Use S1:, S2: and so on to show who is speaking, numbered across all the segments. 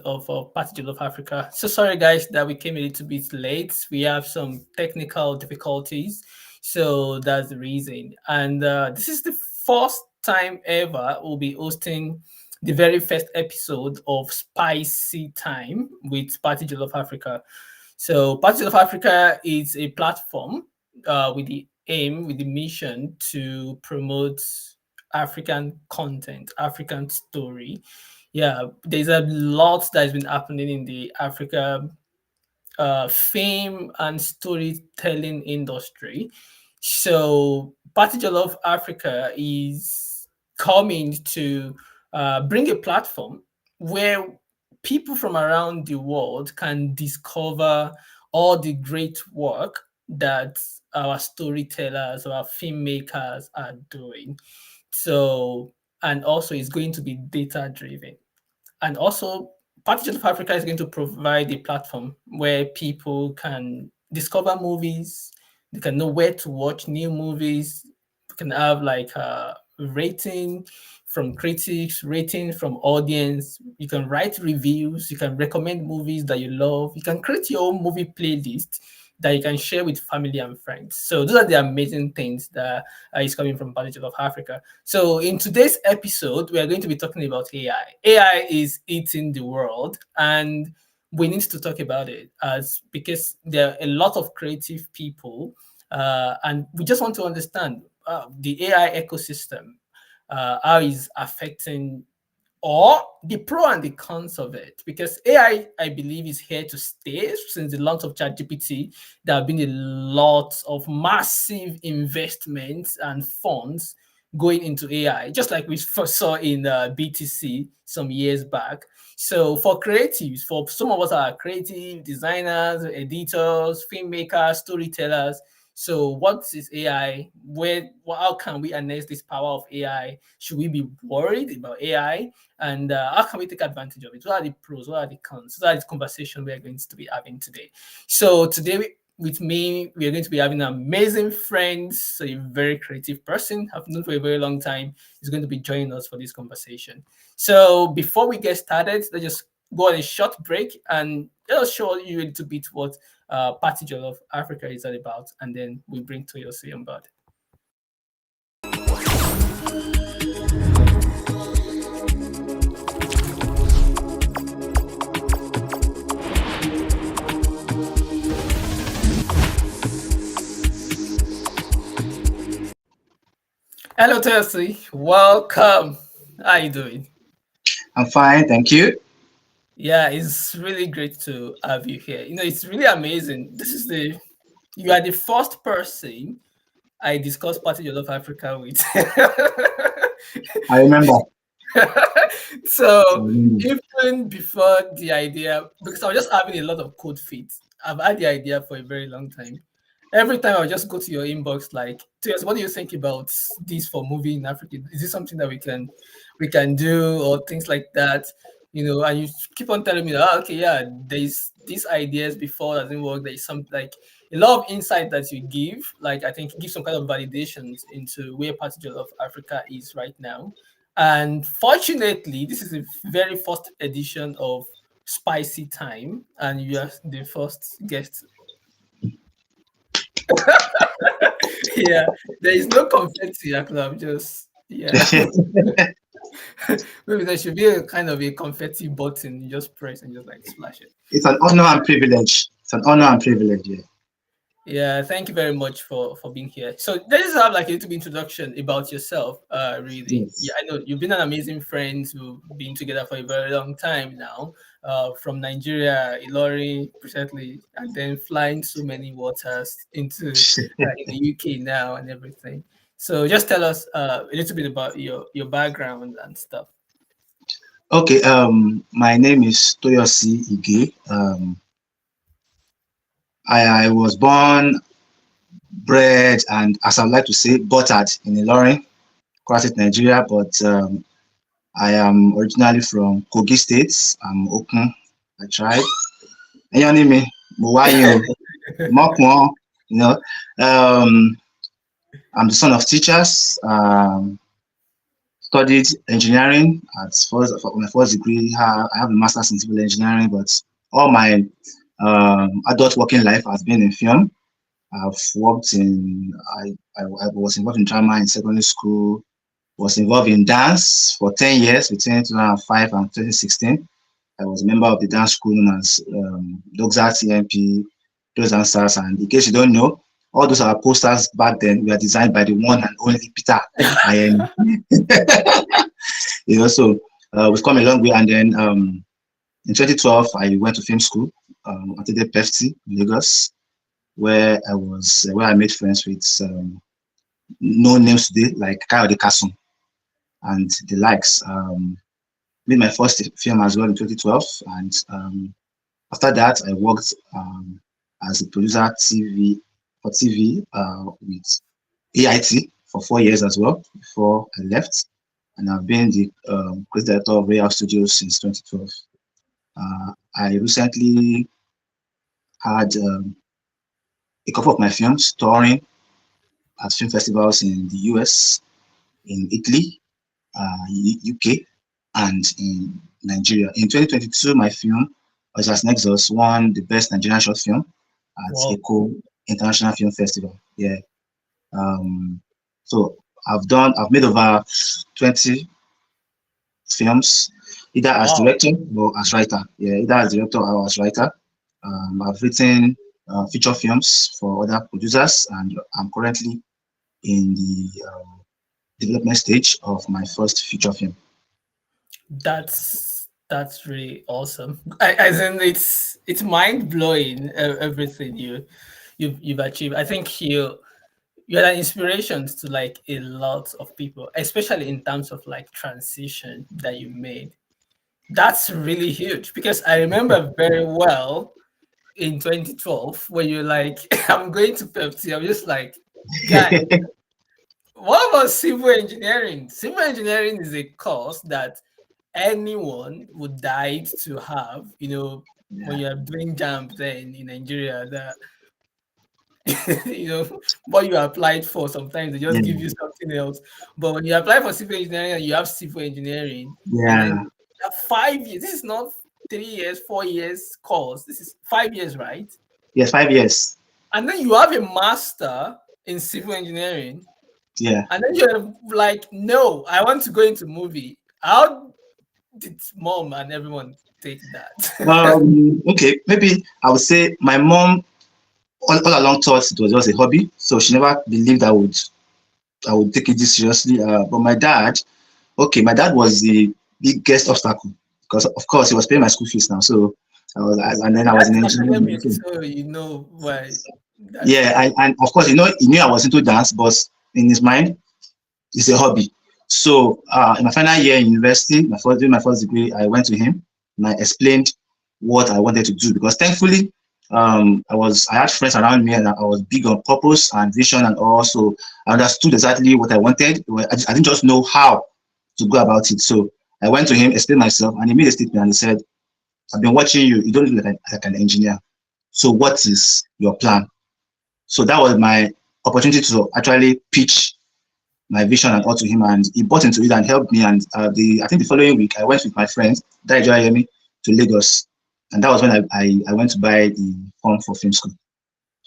S1: of PartyJollof Africa. So sorry, guys, that we came a little bit late. We have some technical difficulties, so that's the reason. And this is the first time ever we'll be hosting the very first episode of Spicy Time with PartyJollof Africa. So PartyJollof Africa is a platform with the aim, with the mission to promote African content, African story. Yeah, there's a lot that has been happening in the Africa film and storytelling industry. So PartyJollof Africa is coming to bring a platform where people from around the world can discover all the great work that our storytellers, our filmmakers are doing. So, and also it's going to be data driven. And also, Partnership of Africa is going to provide a platform where people can discover movies, they can know where to watch new movies, we can have like a rating from critics, rating from audience. You can write reviews, you can recommend movies that you love, you can create your own movie playlist that you can share with family and friends. So those are the amazing things that is coming from Partnership of Africa. So in today's episode, we are going to be talking about AI. AI is eating the world, and we need to talk about it as because there are a lot of creative people, and we just want to understand the AI ecosystem, how is affecting or the pro and the cons of it, because I believe, is here to stay. Since the launch of ChatGPT, there have been a lot of massive investments and funds going into AI, just like we first saw in BTC some years back. So for creatives, for some of us are creative designers, editors, filmmakers, storytellers. So what is AI? How can we harness this power of AI? Should we be worried about AI? And how can we take advantage of it? What are the pros? What are the cons? So that is the conversation we are going to be having today. So today with me, we are going to be having amazing friends, a very creative person I've known for a very long time is going to be joining us for this conversation. So before we get started, let's just go on a short break and let's show you a little bit what PartyJollof Africa is all about, and then we bring Toyosi on board. Hello, Toyosi. Welcome. How are you doing?
S2: I'm fine, thank you.
S1: Yeah, it's really great to have you here. It's really amazing. You are the first person I discussed PartyJollof Africa with.
S2: I remember.
S1: So even before the idea, because I was just having a lot of code feet, I've had the idea for a very long time. Every time I would just go to your inbox, like, Tears, what do you think about this for movie in Africa? Is this something that we can do, or things like that? And you keep on telling me that, okay, yeah, there's these ideas before doesn't work. There's some like a lot of insight that you give. Like, I think you give some kind of validations into where PartyJollof Africa is right now. And fortunately, this is the very first edition of Spicy Time, and you are the first guest. Yeah, there is no confetti. I'm just, yeah. Maybe there should be a kind of a confetti button. You just press and just like splash it.
S2: It's an honor and privilege. It's an honor and privilege, yeah.
S1: Yeah, thank you very much for being here. So let's just have like a little bit introduction about yourself. Really,
S2: Yes.
S1: yeah, I know you've been an amazing friend. We've been together for a very long time now. From Nigeria, Ilori, presently, and then flying so many waters into in the UK now and everything. So just tell us a little bit about your background and stuff.
S2: Okay, my name is Toyosi Ige. I was born, bred, and as I would like to say, buttered in Ilorin, Kwara, Nigeria, but I am originally from Kogi State. I'm Okun, I tribe. And your name is Muwayo, Mokmo, you know. I'm the son of teachers. studied engineering at first for my first degree. I have a master's in civil engineering, but all my adult working life has been in film. I've worked in I was involved in drama in secondary school. Was involved in dance for 10 years between 2005 and 2016. I was a member of the dance school known as Doxa TMP, those dancers. And in case you don't know, all those are posters back then were designed by the one and only Peter. And so we've come a long way. And then in 2012, I went to film school, attended PEFT in Lagos, where I made friends with no names today like Kyle Kasum and the likes. Made my first film as well in 2012, and after that, I worked as a producer for TV with AIT for 4 years as well before I left, and I've been the creative director of Real Studios since 2012. I recently had a couple of my films touring at film festivals in the US, in Italy, UK, and in Nigeria. In 2022, my film was as Nexus won the best Nigerian short film at
S1: Wow.
S2: Eco International Film Festival. Yeah. Um, so I've made over 20 films, either as
S1: Wow.
S2: director or as writer. Yeah, either as director or as writer. I've written feature films for other producers, and I'm currently in the development stage of my first feature film.
S1: That's really awesome. As in, it's mind blowing everything you've achieved. I think you're an inspiration to like a lot of people, especially in terms of like transition that you made. That's really huge because I remember very well in 2012 when you're like, I'm going to Pepsi. I'm just like, guy, what about civil engineering? Civil engineering is a course that anyone would die to have, when
S2: Yeah.
S1: you're doing jump then in Nigeria, that what you applied for, sometimes they just give
S2: Yeah.
S1: you something else. But when you apply for civil engineering and you have civil engineering, and then
S2: Yeah.
S1: 5 years, this is not 3 years, 4 years course, this is 5 years, right?
S2: Yes, 5 years.
S1: And then you have a master in civil engineering,
S2: Yeah.
S1: and then you're like, no, I want to go into movie. How did mom and everyone take that?
S2: Okay, maybe I would say my mom all along thought it was just a hobby, so she never believed I would take it this seriously. But my dad was the biggest obstacle because of course he was paying my school fees now. So and then
S1: Your
S2: I was
S1: dad
S2: in
S1: is
S2: engineering.
S1: academic,
S2: So
S1: so you know why that's
S2: yeah,
S1: fine.
S2: and of course he knew I was into dance, but in his mind it's a hobby. So in my final year in university, during my first degree, I went to him and I explained what I wanted to do because thankfully I had friends around me and I was big on purpose and vision, and also I understood exactly what I wanted. I didn't just know how to go about it. So I went to him, explained myself, and he made a statement and he said, "I've been watching you. You don't look like an engineer. So what is your plan?" So that was my opportunity to actually pitch my vision and all to him, and he bought into it and helped me. And I think the following week I went with my friends, Daijayemi, to Lagos, and that was when I went to buy the form for film school.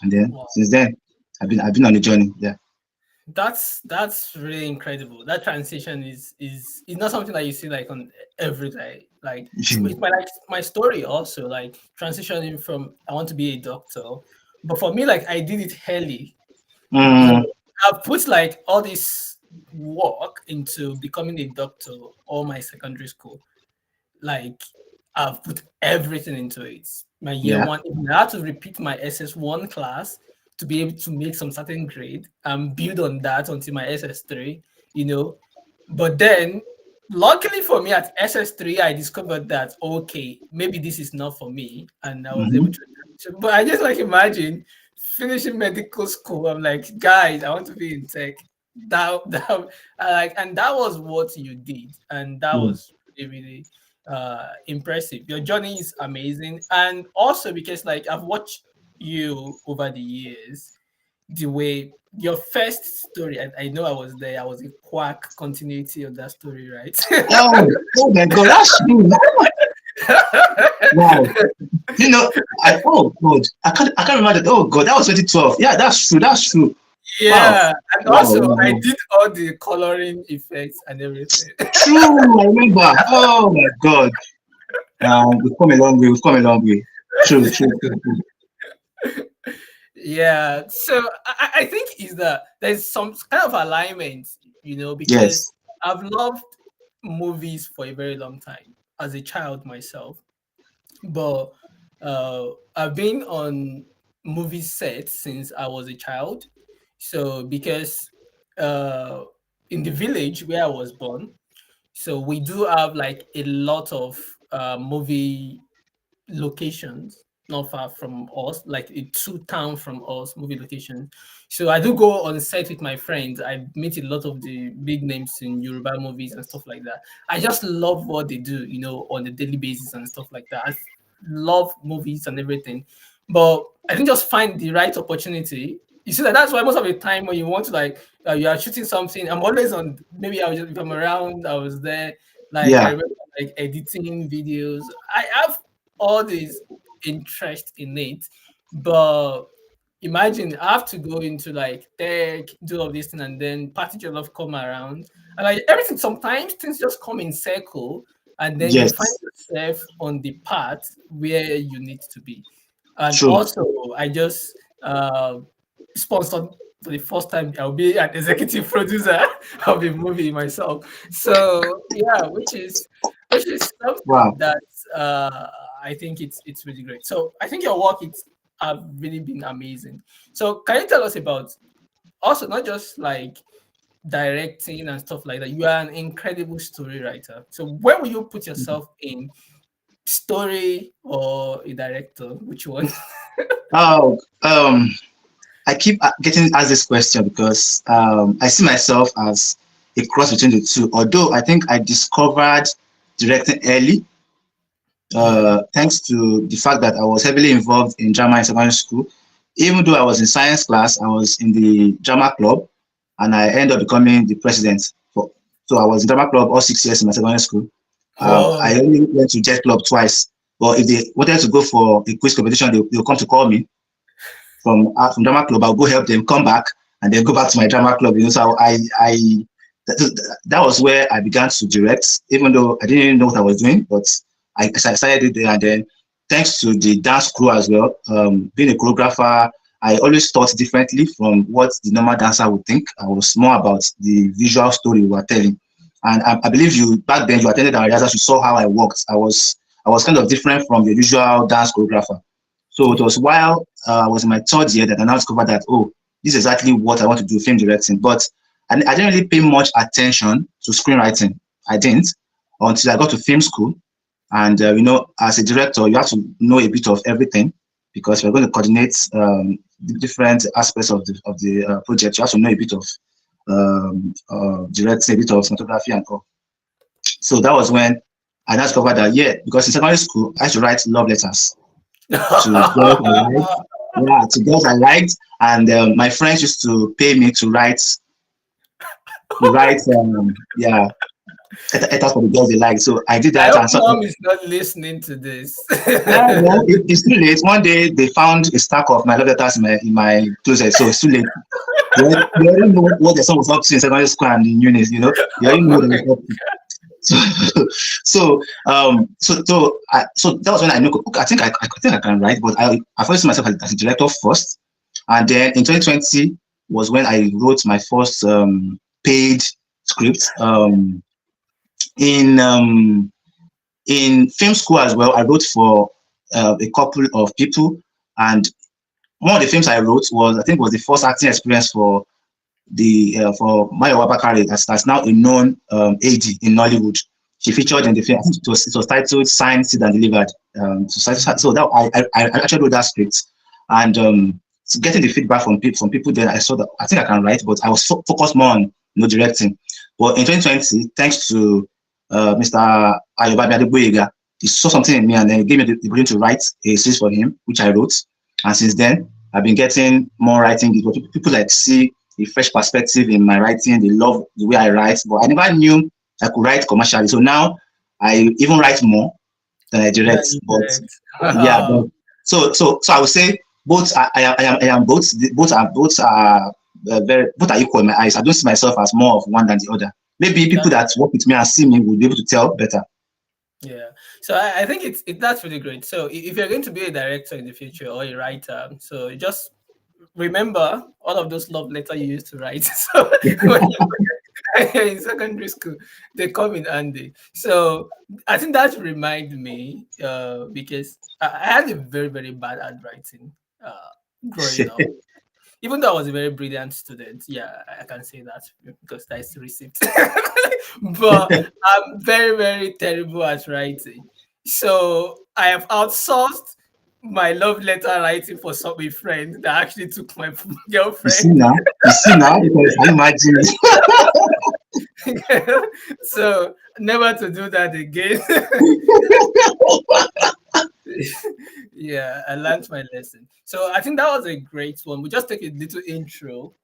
S2: And then
S1: Wow.
S2: since then I've been on the journey. Yeah.
S1: That's really incredible. That transition is not something that you see like on every day. Like it's my story also, like transitioning from I want to be a doctor. But for me, like I did it early. You know,
S2: Mm,
S1: I've put like all this work into becoming a doctor all my secondary school. Like I've put everything into it. My year
S2: yeah.
S1: one, even I had to repeat my SS1 class to be able to make some certain grade and build on that until my SS3, you know. But then, luckily for me at SS3, I discovered that, okay, maybe this is not for me. And I was able
S2: Hmm.
S1: to. But I just like imagine finishing medical school. I'm like, guys, I want to be in tech. And that was what you did. And that
S2: Mm,
S1: was really, really impressive. Your journey is amazing, and also because like I've watched you over the years, the way. your first story, I know I was there. I was a quack continuity of that story, right?
S2: Oh my God, that's true. Wow. You know, oh God, I can't remember that. Oh God, that was 2012. Yeah, that's true. That's true. Wow.
S1: Yeah, and
S2: Wow.
S1: also
S2: Wow.
S1: I
S2: Wow.
S1: did all the coloring effects and everything.
S2: True. I remember. Oh my God. We've come a long way. We've come a long way. True. True. True. True.
S1: Yeah, so I think is that there's some kind of alignment, because
S2: Yes.
S1: I've loved movies for a very long time as a child myself, but I've been on movie sets since I was a child. So because uh, in the village where I was born, so we do have like a lot of movie locations not far from us, like a two town from us, movie locations. So I do go on set with my friends. I meet a lot of the big names in Yoruba movies and stuff like that. I just love what they do, on a daily basis and stuff like that. I love movies and everything, but I didn't just find the right opportunity. You see that that's why most of the time when you want to like you are shooting something, I'm always on. Maybe I was just if I'm around, I was there. Like I
S2: Yeah.
S1: remember like editing videos. I have all this interest in it, but imagine I have to go into like tech, do all this thing, and then PartyJollof come around, and like everything. Sometimes things just come in circle, and then you find
S2: Yes.
S1: yourself on the path where you need to be. And
S2: True.
S1: also, I just sponsored for the first time. I'll be an executive producer of a movie myself. So yeah, which is something
S2: Wow.
S1: that I think it's really great. So I think your work it's have really been amazing. So can you tell us about also not just like directing and stuff like that? You are an incredible story writer. So where will you put yourself in story or a director? Which one?
S2: Oh, I keep getting asked this question because I see myself as a cross between the two. Although I think I discovered directing early,
S1: Yeah.
S2: thanks to the fact that I was heavily involved in drama in secondary school. Even though I was in science class, I was in the drama club, and I ended up becoming the president. So I was in drama club all 6 years in my secondary school. I
S1: Oh.
S2: only went to jet club twice. But if they wanted to go for a quiz competition, they'll come to call me from drama club. I'll go help them, come back, and then go back to my drama club. So that was where I began to direct, even though I didn't even know what I was doing, but I started it there. And then thanks to the dance crew as well, being a choreographer, I always thought differently from what the normal dancer would think. I was more about the visual story we were telling. And I believe you back then you attended our rehearsals, you saw how I worked. I was kind of different from the usual dance choreographer. So it
S1: Yeah.
S2: was while I was in my third year that I now discovered that, oh, this is exactly what I want to do, film directing. But I didn't really pay much attention to screenwriting. I didn't until I got to film school. And, as a director, you have to know a bit of everything because you're going to coordinate the different aspects of the project. You have to know a bit of directing, a bit of cinematography and all. So that was when I now discovered that, yeah, because in secondary school, I used to write love letters to girls I liked. Yeah, to girls I liked, and my friends used to pay me to write, yeah, letters for the girls they liked. So I did
S1: I
S2: that,
S1: hope
S2: and so
S1: mom is not listening to this.
S2: yeah, well, it's too late. One day they found a stack of my love letters in my closet, so it's too late. They already know what the son was up to in secondary school and in unis. They already know what they was up to. So, so that was when I knew. Okay, I think I can write, but I first see myself as a director first, and then in 2020 was when I wrote my first paid script. In film school as well, I wrote for a couple of people, and one of the films I wrote was the first acting experience for Maya Wabakari, that's now a known AD in Nollywood. She featured in the film. I think it was titled "Signed, Sealed, and Delivered." So that I actually wrote that script, and so getting the feedback from people, then I saw that I think I can write, but I was focused more on directing. But in 2020, thanks to Mr. Ayobami Adeboyega, he saw something in me, and then he gave me the ability to write a series for him, which I wrote. And since then, I've been getting more writing. People like see a fresh perspective in my writing. They love the way I write, but I never knew I could write commercially. So now I even write more than I direct.
S1: That you
S2: But
S1: read.
S2: yeah,
S1: Wow.
S2: but so I would say both. I am both. Both are equal in my eyes. I don't see myself as more of one than the other. Maybe people
S1: That
S2: that work with me and see me will be able to tell better.
S1: yeah. So I think that's really great. So if you're going to be a director in the future or a writer, so just remember all of those love letters you used to write. So when you're in secondary school, they come in handy. So I think that reminds me, because I had a very, very bad handwriting growing up. Even though I was a very brilliant student, yeah, I can say that because that is the receipt. But I'm very, very terrible at writing. So I have outsourced my love letter writing for some a friend that actually took my girlfriend.
S2: You see now, because I imagine.
S1: So never to do that again. Yeah, I learned my lesson. So I think that was a great one. We just take a little intro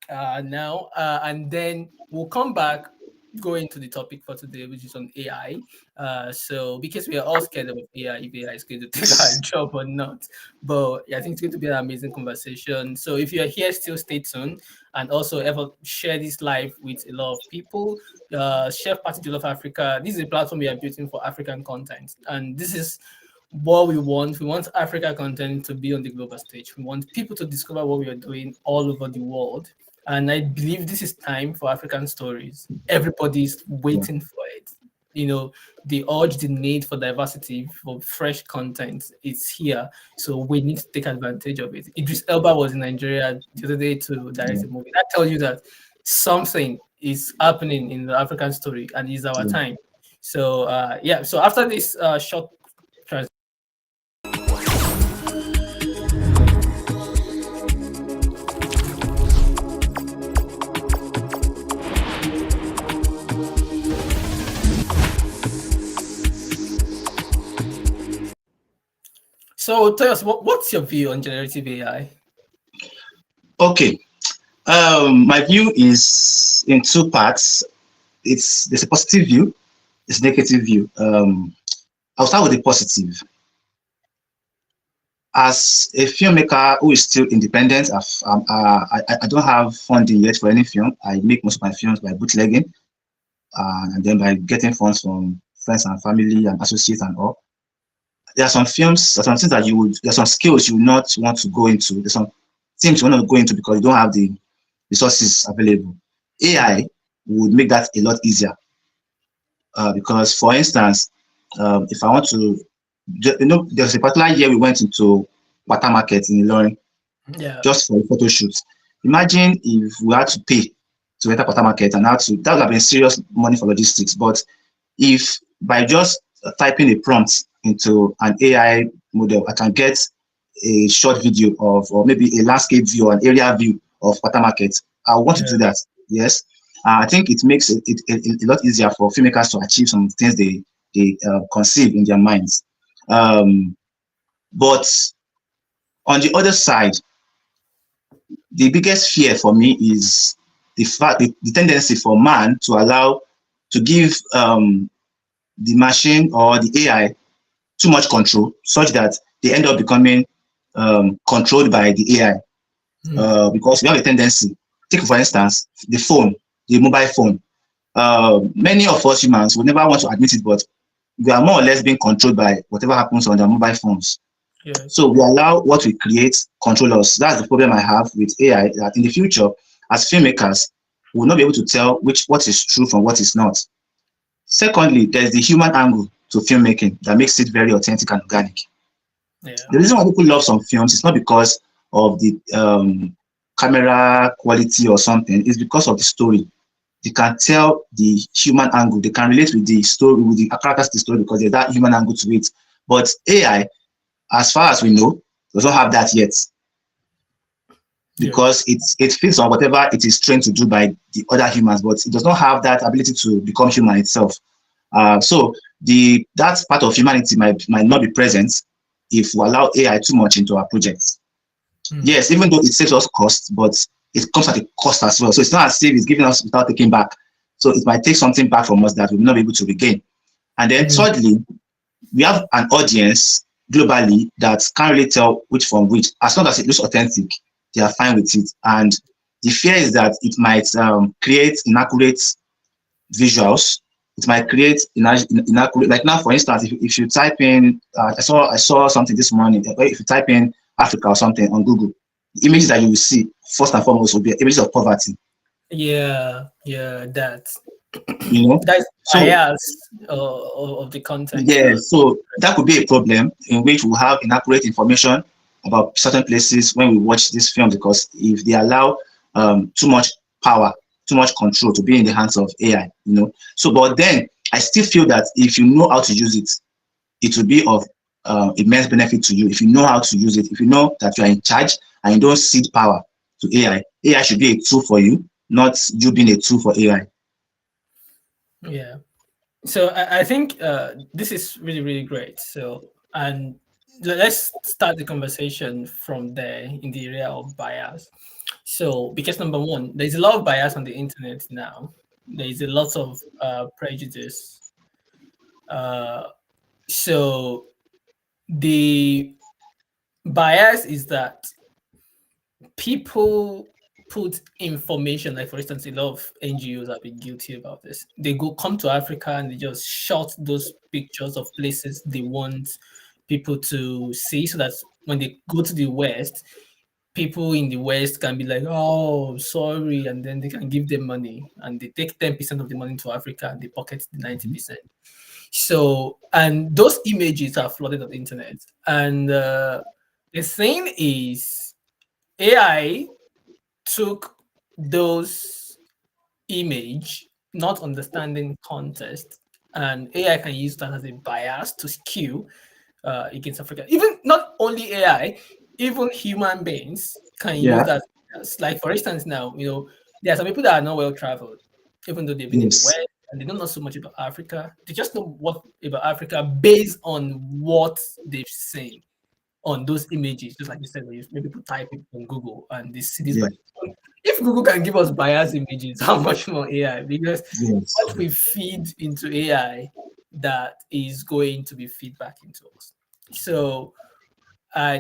S1: now, and then we'll come back, go into the topic for today, which is on AI. So because we are all scared of AI, if AI is going to take our job or not. But yeah, I think it's going to be an amazing conversation. So if you're here, still stay tuned, and also ever share this live with a lot of people. Chef PartyJollof Africa. This is a platform we are building for African content, and this is what we want. We want Africa content to be on the global stage. We want people to discover what we are doing all over the world. And I believe this is time for African stories. Everybody's
S2: Yeah,
S1: waiting for it. The urge, the need for diversity, for fresh content, it's here. So we need to take advantage of it. Idris Elba was in Nigeria the other day to direct
S2: yeah,
S1: a movie. That tells you that something is happening in the African story and it's our
S2: yeah.
S1: time. So yeah, so after this short so tell us what's your view on generative AI?
S2: Okay. My view is in two parts. There's a positive view, there's a negative view. I'll start with the positive. As a filmmaker who is still independent, I don't have funding yet for any film. I make most of my films by bootlegging, and then by getting funds from friends and family and associates and all. There are some films, there are some things that there are some skills you will not want to go into. There's some things you want to go into because you don't have the resources available.
S1: Yeah,
S2: AI would make that a lot easier, because, for instance, if I want to, there's a particular year we went into water market in Ilorin
S1: yeah,
S2: just for a photo shoot. Imagine if we had to pay to enter water market and that would have been serious money for logistics. But if by just typing a prompt into an AI model, I can get a short video of, or maybe a landscape view or an area view of water market, I want to
S1: yeah,
S2: do that. Yes. I think it makes it a lot easier for filmmakers to achieve some things they conceive in their minds. Um, but on the other side, the biggest fear for me is the tendency for man to allow to give the machine or the AI too much control, such that they end up becoming controlled by the AI.
S1: mm,
S2: Because we have a tendency. Take for instance the phone, the mobile phone. Many of us humans would never want to admit it, but we are more or less being controlled by whatever happens on their mobile phones.
S1: yes,
S2: So we allow what we create control us. That's the problem I have with AI. That in the future, as filmmakers, we will not be able to tell what is true from what is not. Secondly, there's the human angle to filmmaking that makes it very authentic and organic.
S1: yeah,
S2: The reason why people love some films is not because of the camera quality or something, it's because of the story. They can tell the human angle, they can relate with the story, with the characters of the story because there's that human angle to it. But AI, as far as we know, does not have that yet
S1: yes,
S2: because it fits on whatever it is trained to do by the other humans, but it does not have that ability to become human itself. So that part of humanity might not be present if we allow AI too much into our projects.
S1: mm,
S2: Yes, even though it saves us cost, but it comes at a cost as well. So it's not as if it's giving us without taking back. So it might take something back from us that we will not be able to regain. And then
S1: Mm.
S2: thirdly, we have an audience globally that can't really tell which from which. As long as it looks authentic, they are fine with it. And the fear is that it might create inaccurate visuals. It might create inaccurate. Like now, for instance, if you type in, I saw something this morning. If you type in Africa or something on Google, the images that you will see first and foremost will be images of poverty.
S1: Yeah, yeah,
S2: You know,
S1: that's
S2: so
S1: bias of the content.
S2: yeah, so that could be a problem in which we have inaccurate information about certain places when we watch this film, because if they allow too much power, too much control to be in the hands of AI, So, but then I still feel that if you know how to use it, it will be of immense benefit to you. If you know how to use it, if you know that you are in charge and you don't cede power to AI, AI should be a tool for you, not you being a tool for AI.
S1: Yeah. So I think this is really, really great. So, and let's start the conversation from there in the area of bias. So, because number one, there's a lot of bias on the internet now. There's a lot of prejudice. Uh, so, the bias is that people put information, like for instance, a lot of NGOs have been guilty about this. They come to Africa and they just shot those pictures of places they want people to see, so that when they go to the West, people in the West can be like, oh, sorry, and then they can give them money, and they take 10% of the money to Africa and they pocket the 90%. So, and those images are flooded on the internet. And the thing is, AI took those image, not understanding context, and AI can use that as a bias to skew against Africa. Even not only AI, even human beings can use
S2: Yeah.
S1: that. Like for instance, now there are some people that are not well traveled, even though they've been in the
S2: Yes.
S1: West and they don't know so much about Africa. They just know what about Africa based on what they've seen on those images, just like you said, when maybe people type it on Google and they see this.
S2: Yeah.
S1: But if Google can give us biased images, how much more AI? Because
S2: Yes.
S1: what we feed into AI, that is going to be feedback into us. So,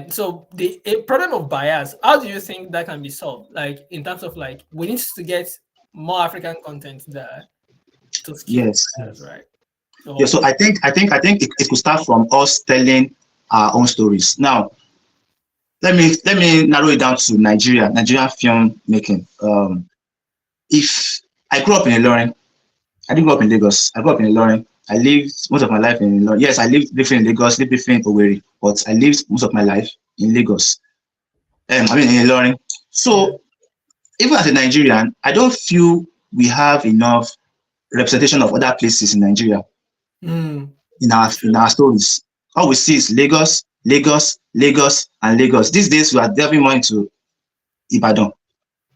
S1: so the problem of bias, how do you think that can be solved? Like in terms of like we need to get more African content there to skew the
S2: Yes.
S1: bias, right?
S2: Yeah. So
S1: So
S2: I think it could start from us telling our own stories. Now, let me narrow it down to Nigerian film making. If I grew up in Ilorin, I didn't grow up in Lagos. I grew up in Ilorin. I lived most of my life in Ilorin. Yes, I lived briefly in Lagos, lived briefly in Owerri, but I lived most of my life in Lagos. In Ilorin.
S1: yeah.
S2: So even as a Nigerian, I don't feel we have enough representation of other places in Nigeria
S1: Mm,
S2: in our stories. All we see is Lagos, Lagos, Lagos, and Lagos. These days we are delving more into Ibadan,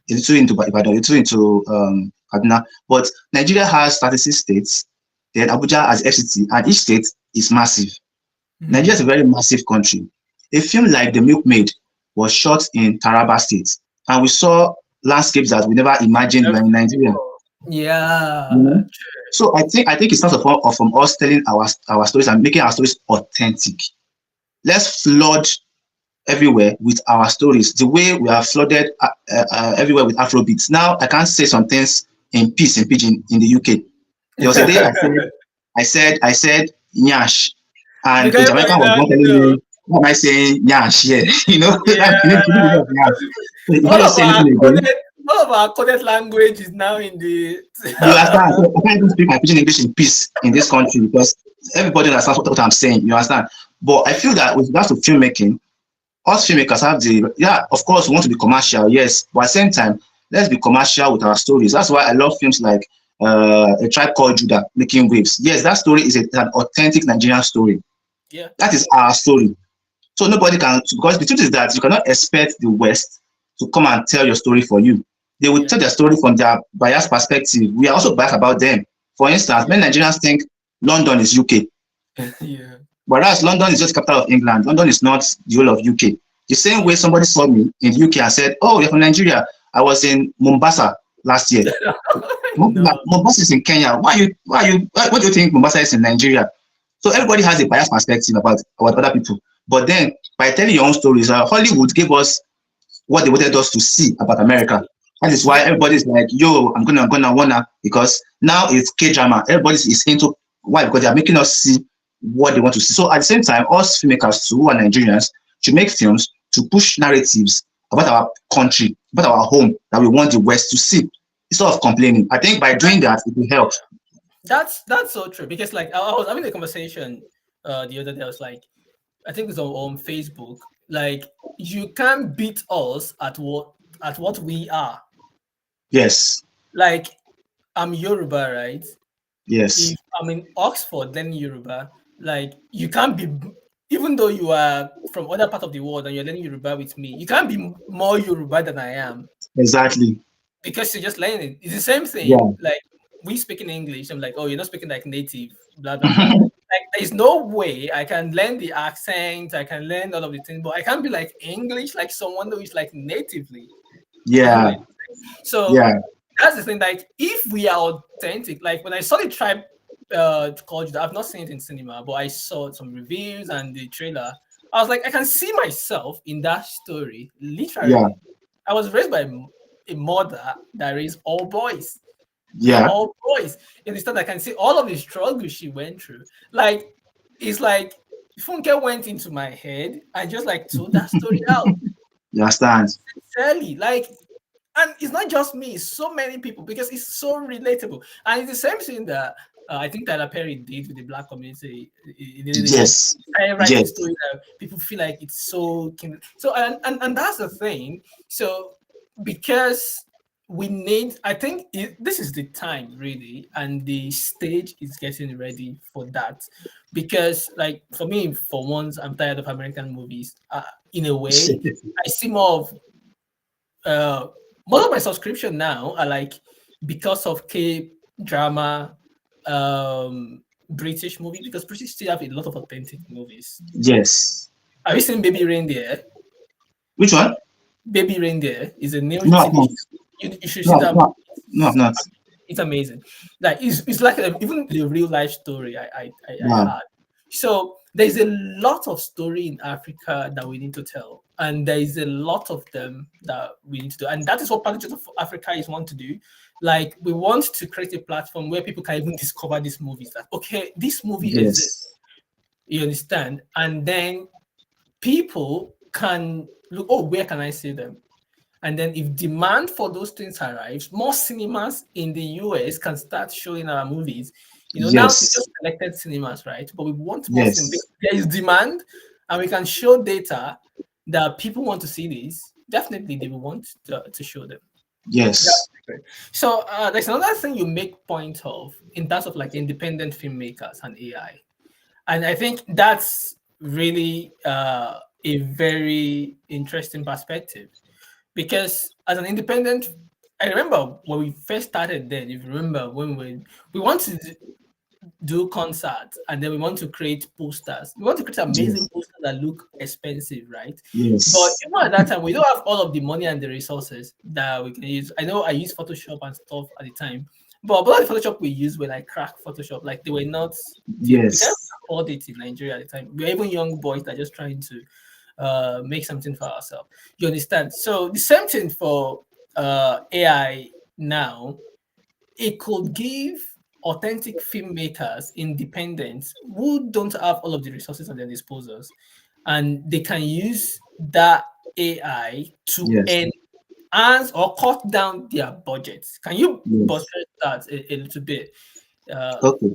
S2: a little into Ibadan, a little into Kaduna. But Nigeria has 36 states, then Abuja has FCT, and each state is massive. Nigeria is a
S1: mm.
S2: very massive country. A film like The Milkmaid was shot in Taraba State, and we saw landscapes that we never imagined were in Nigeria. You
S1: Yeah.
S2: know? So I think it's not from us telling our stories and making our stories authentic. Let's flood everywhere with our stories, the way we are flooded everywhere with Afrobeats. Now I can't say some things in peace in pidgin in the UK. There was a day I said nyash, and a
S1: Because
S2: Jamaican was not telling me, why am I saying nyash here? That
S1: yeah,
S2: you need of nyash. So if I
S1: all
S2: just
S1: of
S2: say
S1: our
S2: anything again,
S1: coded, all of our coded language is now in the.
S2: you understand? So I can't even speak my pidgin English in peace in this country because everybody understands what I'm saying. You understand? But I feel that with regards to filmmaking, us filmmakers have of course, we want to be commercial, yes, but at the same time, let's be commercial with our stories. That's why I love films like A Tribe Called Judah, Making Waves. Yes, that story is an authentic Nigerian story.
S1: Yeah,
S2: That is our story. So nobody can, because the truth is that you cannot expect the West to come and tell your story for you. They will
S1: yeah,
S2: tell their story from their biased perspective. We are also biased about them. For instance,
S1: yeah,
S2: many Nigerians think London is UK.
S1: yeah,
S2: Whereas London is just the capital of England. London is not the whole of UK. The same way
S1: yeah,
S2: somebody saw me in the UK and said, "Oh, you're from Nigeria. I was in Mombasa last year.
S1: No.
S2: Mombasa is in Kenya. What do you think Mombasa is in Nigeria? So everybody has a biased perspective about other people. But then by telling your own stories, Hollywood gave us what they wanted us to see about America. That is why
S1: Yeah.
S2: everybody's like, yo, I'm gonna wanna, because now it's K drama. Everybody is into why? Because they are making us see what they want to see. So at the same time, us filmmakers too, who are Nigerians, should make films to push narratives about our country, about our home that we want the West to see, instead of complaining. I think by doing that, it will help.
S1: That's so true because like I was having a conversation the other day. I was like, I think it's on Facebook. Like you can't beat us at what we are.
S2: Yes,
S1: Like I'm Yoruba, right?
S2: yes,
S1: If I'm in Oxford learning Yoruba, like you can't be, even though you are from other part of the world and you're learning Yoruba with me, you can't be more Yoruba than I am
S2: exactly.
S1: because you're just learning. It's the same thing.
S2: Yeah,
S1: Like we speak in English, I'm like, oh, you're not speaking like native, blah blah blah. Like there's no way I can learn the accent, I can learn all of the things, but I can't be like English like someone who is like natively. You know,
S2: yeah,
S1: like so
S2: yeah,
S1: that's the thing. Like, if we are authentic, like when I saw the tribe culture, I've not seen it in cinema, but I saw some reviews and the trailer. I was like, I can see myself in that story.
S2: yeah,
S1: Literally, I was raised by a mother that raised all boys. They are
S2: yeah.
S1: all boys. In the I can see all of the struggle she went through. Like, it's like Funke went into my head and just like told that story out.
S2: You understand?
S1: Sincerely, like, and it's not just me, it's so many people because it's so relatable. And it's the same thing that I think Tyler Perry did with the black community. He
S2: Yes,
S1: started writing
S2: yes,
S1: stories that people feel like it's so so and that's the thing. So because we need, I think this is the time really, and the stage is getting ready for that. Because like for me, for once, I'm tired of American movies. In a way, I see more of uh most of my subscription now are like because of K drama, British movie, because British still have a lot of authentic movies.
S2: yes.
S1: Have you seen Baby Reindeer?
S2: Which one?
S1: Baby Reindeer is a new
S2: No, I've
S1: TV
S2: not.
S1: show. You should see
S2: No,
S1: that
S2: no,
S1: movie.
S2: no, I've not.
S1: It's amazing. Like it's like even the real life story I
S2: Wow.
S1: had. So there's a lot of story in Africa that we need to tell, and there is a lot of them that we need to do, and that is what PartyJollof Africa is want to do. Like we want to create a platform where people can even discover these movies. That okay, this movie exists.
S2: Yes,
S1: You understand, and then people can look. Oh, where can I see them? And then if demand for those things arrives, more cinemas in the US can start showing our movies. You know, now it's
S2: yes,
S1: just selected cinemas, right? But we want more cinemas.
S2: yes,
S1: There is demand, and we can show data that people want to see these. Definitely, they will want to show them.
S2: yes,
S1: That's great. So there's another thing you make point of in terms of like independent filmmakers and AI. And I think that's really a very interesting perspective because as an independent, I remember when we first started. Then, if you remember, when we want to do concerts and then we want to create posters, we want to create amazing
S2: yes,
S1: posters that look expensive, right? But
S2: yes,
S1: even at that time, we don't have all of the money and the resources that we can use. I know I used Photoshop and stuff at the time, but a lot of the Photoshop we used were like crack Photoshop, like they were not. We can't
S2: yes,
S1: afford it in Nigeria at the time. We are even young boys that are just trying to make something for ourselves. You understand? So the same thing for AI now. It could give authentic filmmakers independence who don't have all of the resources at their disposals, and they can use that AI to
S2: yes.
S1: enhance or cut down their budgets. Can you
S2: Yes.
S1: buttress that a little bit?
S2: Okay,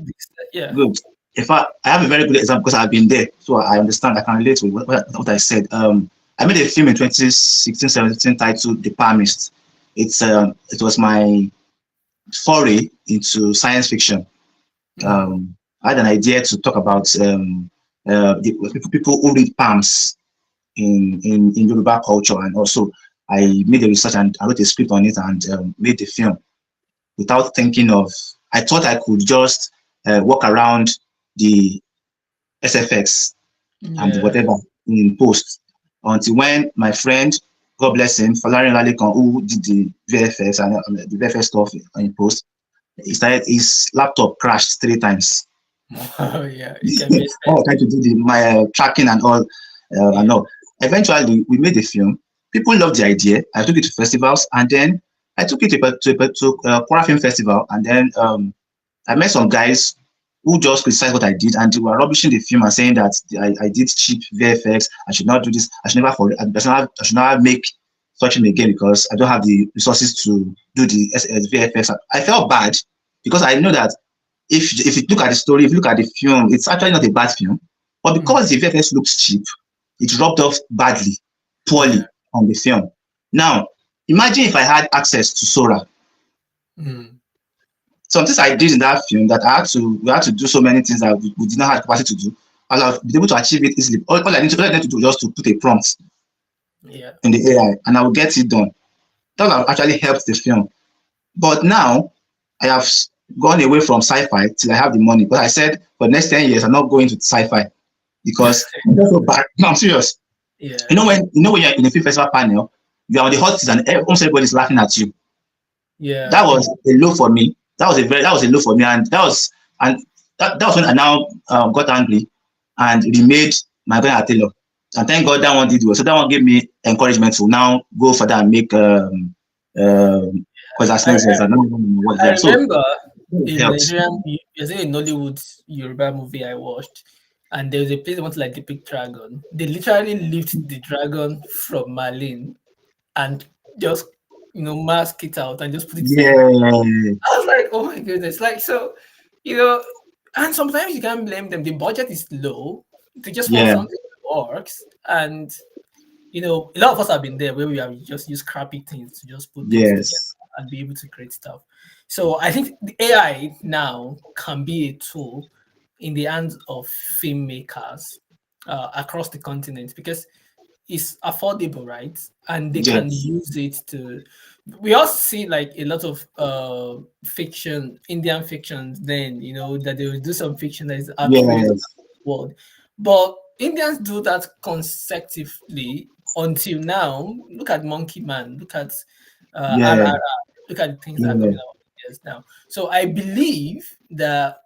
S1: Yeah.
S2: good. In fact, I have a very good example because I've been there, so I understand. I can relate with what I said. I made a film in 2016, 17 titled The Palmist. It was my foray into science fiction.
S1: Mm.
S2: I had an idea to talk about people who read palms in Yoruba culture, and also I made a research and I wrote a script on it and made the film without thinking of. I thought I could just walk around the SFX and
S1: Yeah.
S2: whatever in post until when my friend God bless him, Falarin Lalekan, who did the VFX and the VFX stuff in post. His laptop crashed 3 times.
S1: Oh yeah, it can be
S2: When I
S1: said.
S2: was trying to do my tracking and all,
S1: Yeah.
S2: and all. Eventually, we made the film. People loved the idea. I took it to festivals, and then I took it to Quora Film Festival, and then I met some guys who just criticized what I did, and they were rubbishing the film and saying that I did cheap VFX. I should not do this. I should never forget. I should not make such film again because I don't have the resources to do the VFX. I felt bad because I know that if you look at the story, if you look at the film, it's actually not a bad film, but
S1: Mm,
S2: because the VFX looks cheap, it rubbed off badly,
S1: yeah.
S2: poorly on the film. Now, imagine if I had access to Sora.
S1: Mm,
S2: Some things I did in that film that we had to do so many things that we did not have capacity to do. And I've been able to achieve it easily. All I need to do is just to put a prompt
S1: yeah.
S2: in the AI and I will get it done. That will actually help the film. But now I have gone away from sci-fi till I have the money. But I said for the next 10 years, I'm not going to sci-fi because I'm just so bad. No, I'm serious.
S1: Yeah.
S2: You know when you're in a film festival panel, you're on the hot seat and almost everybody's laughing at you.
S1: Yeah.
S2: That was a low for me. That was a low for me, and that was when I now got angry and remade my going Taylor. And thank God that one did well. So that one gave me encouragement to now go further and make because as
S1: I,
S2: next years I don't know what
S1: I
S2: there. So
S1: remember
S2: it
S1: in
S2: helps.
S1: Nigerian, there's a Nollywood Yoruba movie I watched, and there was a place they want to like depict dragon. They literally lift the dragon from Marlene and just mask it out and just put it there.
S2: Yeah,
S1: I was like, oh my goodness, like so, you know, and sometimes you can't blame them. The budget is low. They just want
S2: yeah,
S1: something that works, and a lot of us have been there where we have just used crappy things to just put things together
S2: yes,
S1: and be able to create stuff. So I think the AI now can be a tool in the hands of filmmakers across the continent because it's affordable, right? And they can
S2: yes,
S1: use it to. We also see like a lot of fiction, Indian fictions. Then that they will do some fiction that is really
S2: yes,
S1: world. But Indians do that consecutively until now. Look at Monkey Man, look at
S2: yeah,
S1: RRR, look at the things that are
S2: yeah,
S1: coming out yes now. So I believe that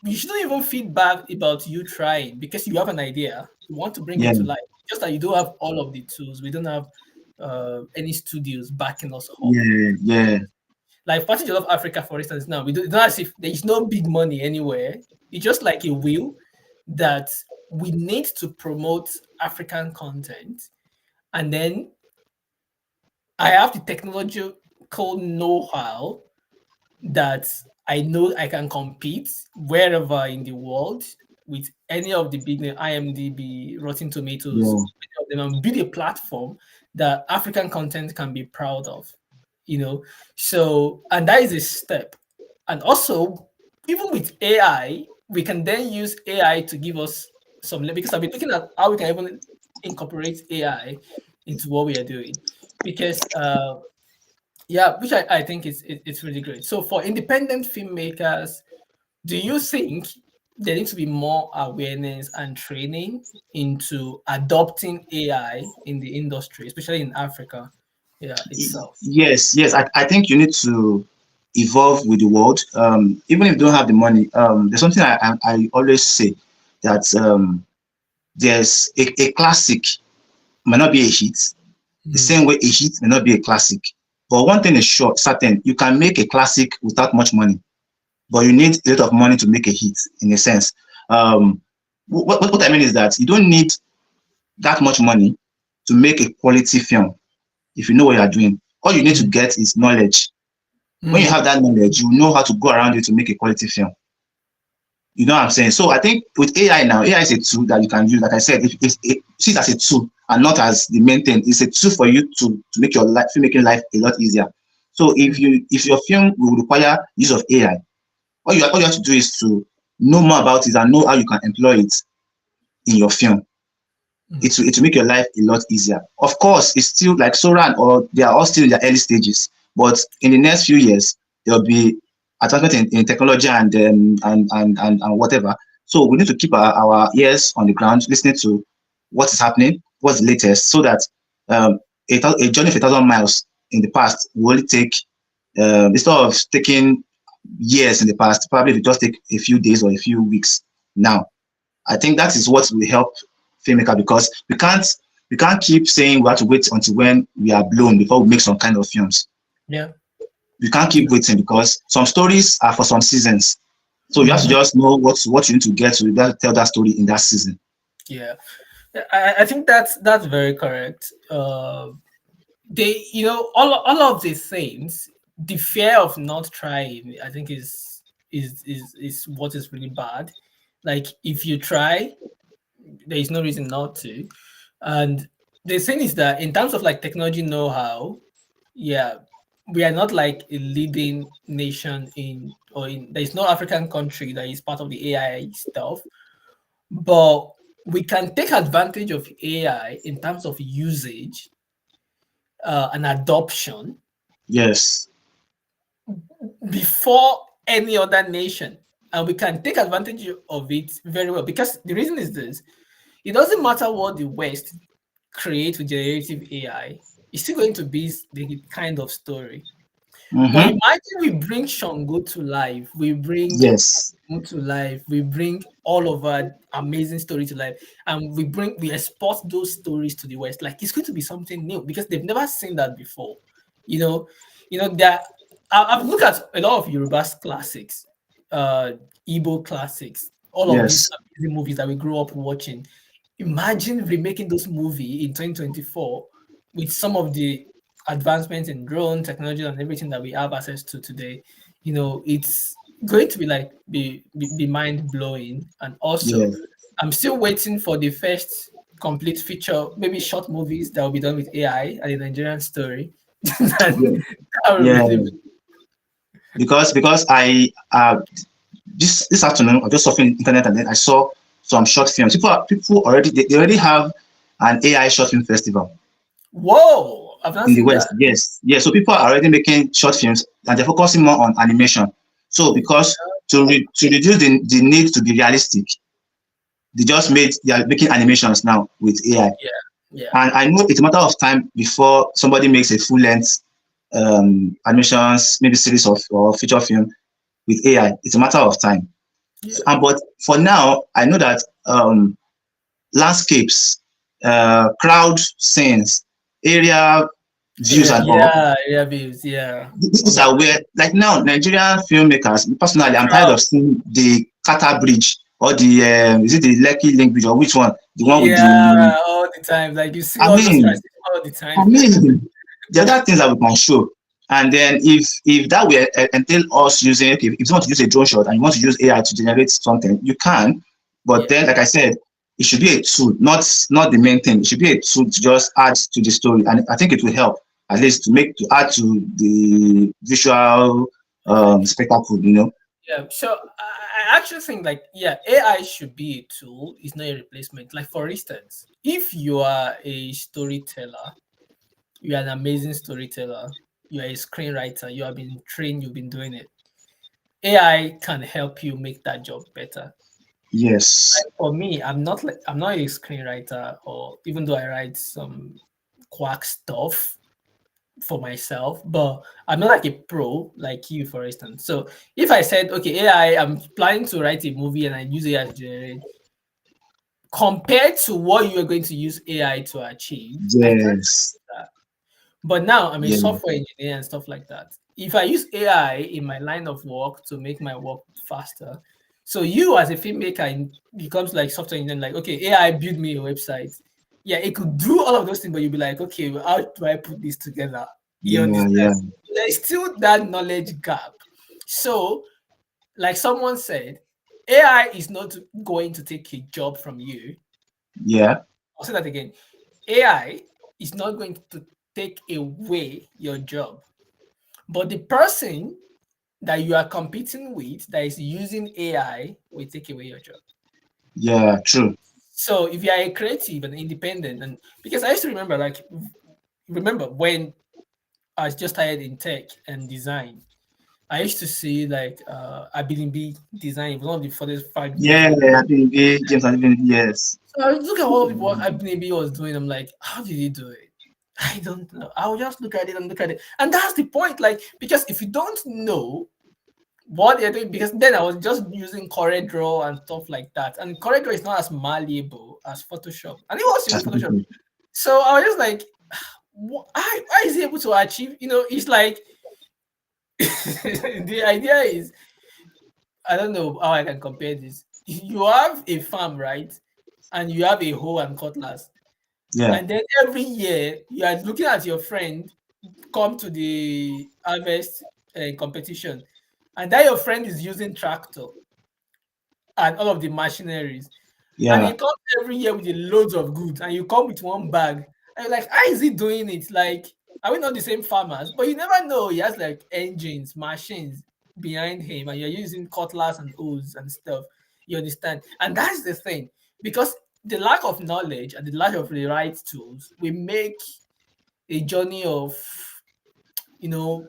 S1: you shouldn't even feedback about you trying because you have an idea, you want to bring it
S2: yeah,
S1: to life. Just that you don't have all of the tools. We don't have any studios backing us up.
S2: yeah, yeah,
S1: Like PartyJollof Africa, for instance, now we do it's not as if there is no big money anywhere. It's just like a will that we need to promote African content. And then I have the technological know-how that I know I can compete wherever in the world with any of the big name, IMDb, Rotten Tomatoes,
S2: yeah,
S1: any of them, and build a platform that African content can be proud of. You know, so and that is a step. And also, even with AI, we can then use AI to give us because I've been looking at how we can even incorporate AI into what we are doing. Because yeah, which I think it's really great. So for independent filmmakers, do you think there needs to be more awareness and training into adopting AI in the industry, especially in Africa, yeah, itself?
S2: yes, yes. I think you need to evolve with the world. Even if you don't have the money, there's something I always say that there's a classic may not be a hit, the same
S1: Mm,
S2: way a hit may not be a classic. But one thing is sure, certain, you can make a classic without much money, but you need a lot of money to make a hit in a sense. What I mean is that you don't need that much money to make a quality film if you know what you are doing. All you need to
S1: mm,
S2: get is knowledge. When you
S1: mm,
S2: have that knowledge, you know how to go around it to make a quality film. You know what I'm saying? So I think with AI now, AI is a tool that you can use. Like I said, if it see it as a tool and not as the main thing. It's a tool for you to make your life, filmmaking life a lot easier. So
S1: mm,
S2: if your film will require use of AI, all you have to do is to know more about it and know how you can employ it in your film.
S1: mm,
S2: It will make your life a lot easier. Of course, it's still like Soran or they are all still in their early stages, but in the next few years there will be advancement in technology and whatever. So we need to keep our ears on the ground, listening to what is happening, what's the latest, so that a journey of 1,000 miles in the past will only take, instead of taking years in the past, probably it will just take a few days or a few weeks now. I think that is what will help filmmaker, because we can't keep saying we have to wait until when we are blown before we make some kind of films.
S1: Yeah.
S2: We can't keep waiting, because some stories are for some seasons. So you have to
S1: Mhm.
S2: just know what you need to get to be able to tell that story in that season.
S1: Yeah. I think that's very correct. They, all of these things, the fear of not trying, I think is what is really bad. Like if you try, there is no reason not to. And the thing is that in terms of like technology know-how, yeah, we are not like a leading nation there is no African country that is part of the AI stuff, but we can take advantage of AI in terms of usage and adoption
S2: Yes.
S1: before any other nation. And we can take advantage of it very well, because the reason is this: it doesn't matter what the West create with generative AI, it's still going to be the kind of story. But
S2: Mm-hmm.
S1: imagine we bring Shango to life, we bring
S2: Yes.
S1: Moon to life, we bring all of our amazing story to life, and we export those stories to the West. Like it's going to be something new because they've never seen that before. You know, that I've looked at a lot of Yoruba's classics, uh, Igbo classics, all of these
S2: Yes.
S1: amazing movies that we grew up watching. Imagine remaking those movie in 2024 with some of the advancements in drone technology and everything that we have access to today. It's going to be like be mind blowing. And also,
S2: Yeah.
S1: I'm still waiting for the first complete feature, maybe short movies that will be done with AI and a Nigerian story.
S2: Yeah.
S1: That would
S2: Yeah.
S1: really be,
S2: Because I this afternoon I just surfing internet, and then I saw some short films. People already, they already have an AI short film festival
S1: whoa! I've not
S2: in the
S1: seen
S2: West.
S1: that.
S2: Yes, yes. So people are already making short films, and they're focusing more on animation. So because to reduce the need to be realistic, they are making animations now with AI.
S1: Yeah, yeah,
S2: And I know it's a matter of time before somebody makes a full length animations, maybe series of or feature film with AI. It's a matter of time.
S1: yeah,
S2: But for now, I know that landscapes, crowd scenes, area views,
S1: yeah,
S2: and all.
S1: yeah, yeah, babes, yeah.
S2: These
S1: All of
S2: are where, like now, Nigerian filmmakers. Personally, I'm tired
S1: crowd.
S2: of seeing the Qatar Bridge or the is it the Lekki Link Bridge, or which one? The one with the.
S1: Yeah, all the time. Like you see
S2: I
S1: all those
S2: mean,
S1: transitions all the
S2: I
S1: time.
S2: mean, the other things that we can show. And then if that will entail us using, okay, if you want to use a drone shot and you want to use AI to generate something, you can. But
S1: Yeah,
S2: then, like I said, it should be a tool, not the main thing. It should be a tool to just add to the story, and I think it will help at least to add to the visual
S1: effect.
S2: spectacle. You know.
S1: Yeah. So I actually think like yeah, AI should be a tool. It's not a replacement. Like for instance, if you are a storyteller, you are an amazing storyteller. You are a screenwriter. You have been trained. You've been doing it. AI can help you make that job better.
S2: Yes.
S1: Like for me, I'm not a screenwriter, or even though I write some quack stuff for myself, but I'm not like a pro like you, for instance. So if I said, okay, AI, I'm planning to write a movie and I use AI to generate, compared to what you are going to use AI to achieve, I can't
S2: Yes.
S1: do that. But now I'm a
S2: Yeah.
S1: software engineer and stuff like that. If I use AI in my line of work to make my work faster, so you as a filmmaker becomes like software engineer, like, okay, AI build me a website. Yeah, it could do all of those things, but you'll be like, okay, well, how do I put this together? You
S2: Yeah.
S1: understand?
S2: Yeah.
S1: There's still that knowledge gap. So, like someone said, AI is not going to take a job from you.
S2: Yeah.
S1: I'll say that again. AI is not going to take away your job, but the person that you are competing with that is using AI will take away your job.
S2: Yeah. True.
S1: So if you are a creative and independent, and because I used to remember, like, remember when I just started in tech and design, I used to see like Ability design. It was one of the first 5 years
S2: Yeah.
S1: ago.
S2: I think James, I think yes.
S1: So I look at all of the work Ability was doing. I'm like, how did he do it? I don't know. I'll just look at it and look at it. And that's the point. Like, because if you don't know what they're doing, because then I was just using CorelDRAW and stuff like that. And CorelDRAW is not as malleable as Photoshop. And it was even Photoshop.
S2: Absolutely.
S1: So I was just like, why is he able to achieve? It's like the idea is, I don't know how I can compare this. You have a farm, right? And you have a hoe and cutlass.
S2: Yeah,
S1: And then every year you are looking at your friend come to the harvest competition, and that your friend is using tractor and all of the machineries, and he
S2: yeah,
S1: comes every year with the loads of goods, and you come with one bag, and you're like, how is he doing it? Like, are we not the same farmers? But you never know. He has like engines, machines behind him, and you're using cutlass and hoes and stuff. You understand? And that's the thing, because the lack of knowledge and the lack of the right tools will make a journey of, you know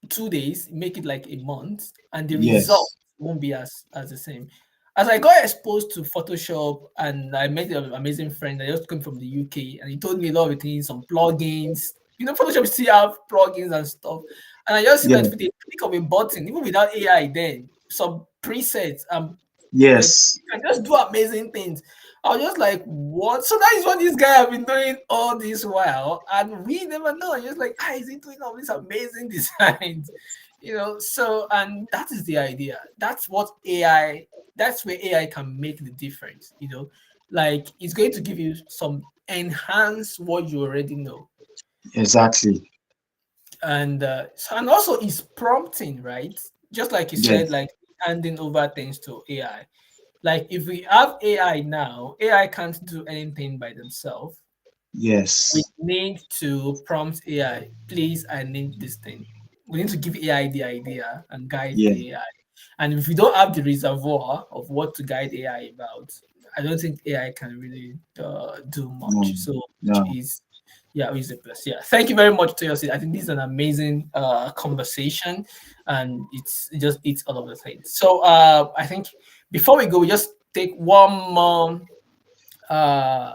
S1: 2 days, make it like a month, and the result
S2: yes,
S1: won't be as the same. As I got exposed to Photoshop, and I met an amazing friend that just came from the UK, and he told me a lot of things, some plugins. Photoshop still have plugins and stuff. And I just see
S2: yeah,
S1: that with a click of a button, even without AI, then some presets and
S2: yes,
S1: you can just do amazing things. I was just like, what? So that is what this guy have been doing all this while, and we never know. And just like, is he doing all these amazing designs? So, and that is the idea. That's what AI. That's where AI can make the difference. Like, it's going to give you some enhance what you already know,
S2: exactly.
S1: and also it's prompting, right? Just like you said,
S2: Yes,
S1: like handing over things to AI. Like, if we have AI now, AI can't do anything by themselves. We
S2: yes,
S1: need to prompt AI, please, I need this thing. We need to give AI the idea and guide
S2: yeah,
S1: the AI. And if we don't have the reservoir of what to guide AI about, I don't think AI can really do
S2: no,
S1: much. So, which
S2: no,
S1: is, yeah, which is a plus. Yeah, thank you very much, Toyosi. I think this is an amazing conversation, and it just eats all of the things. So, I think before we go, we just take one more uh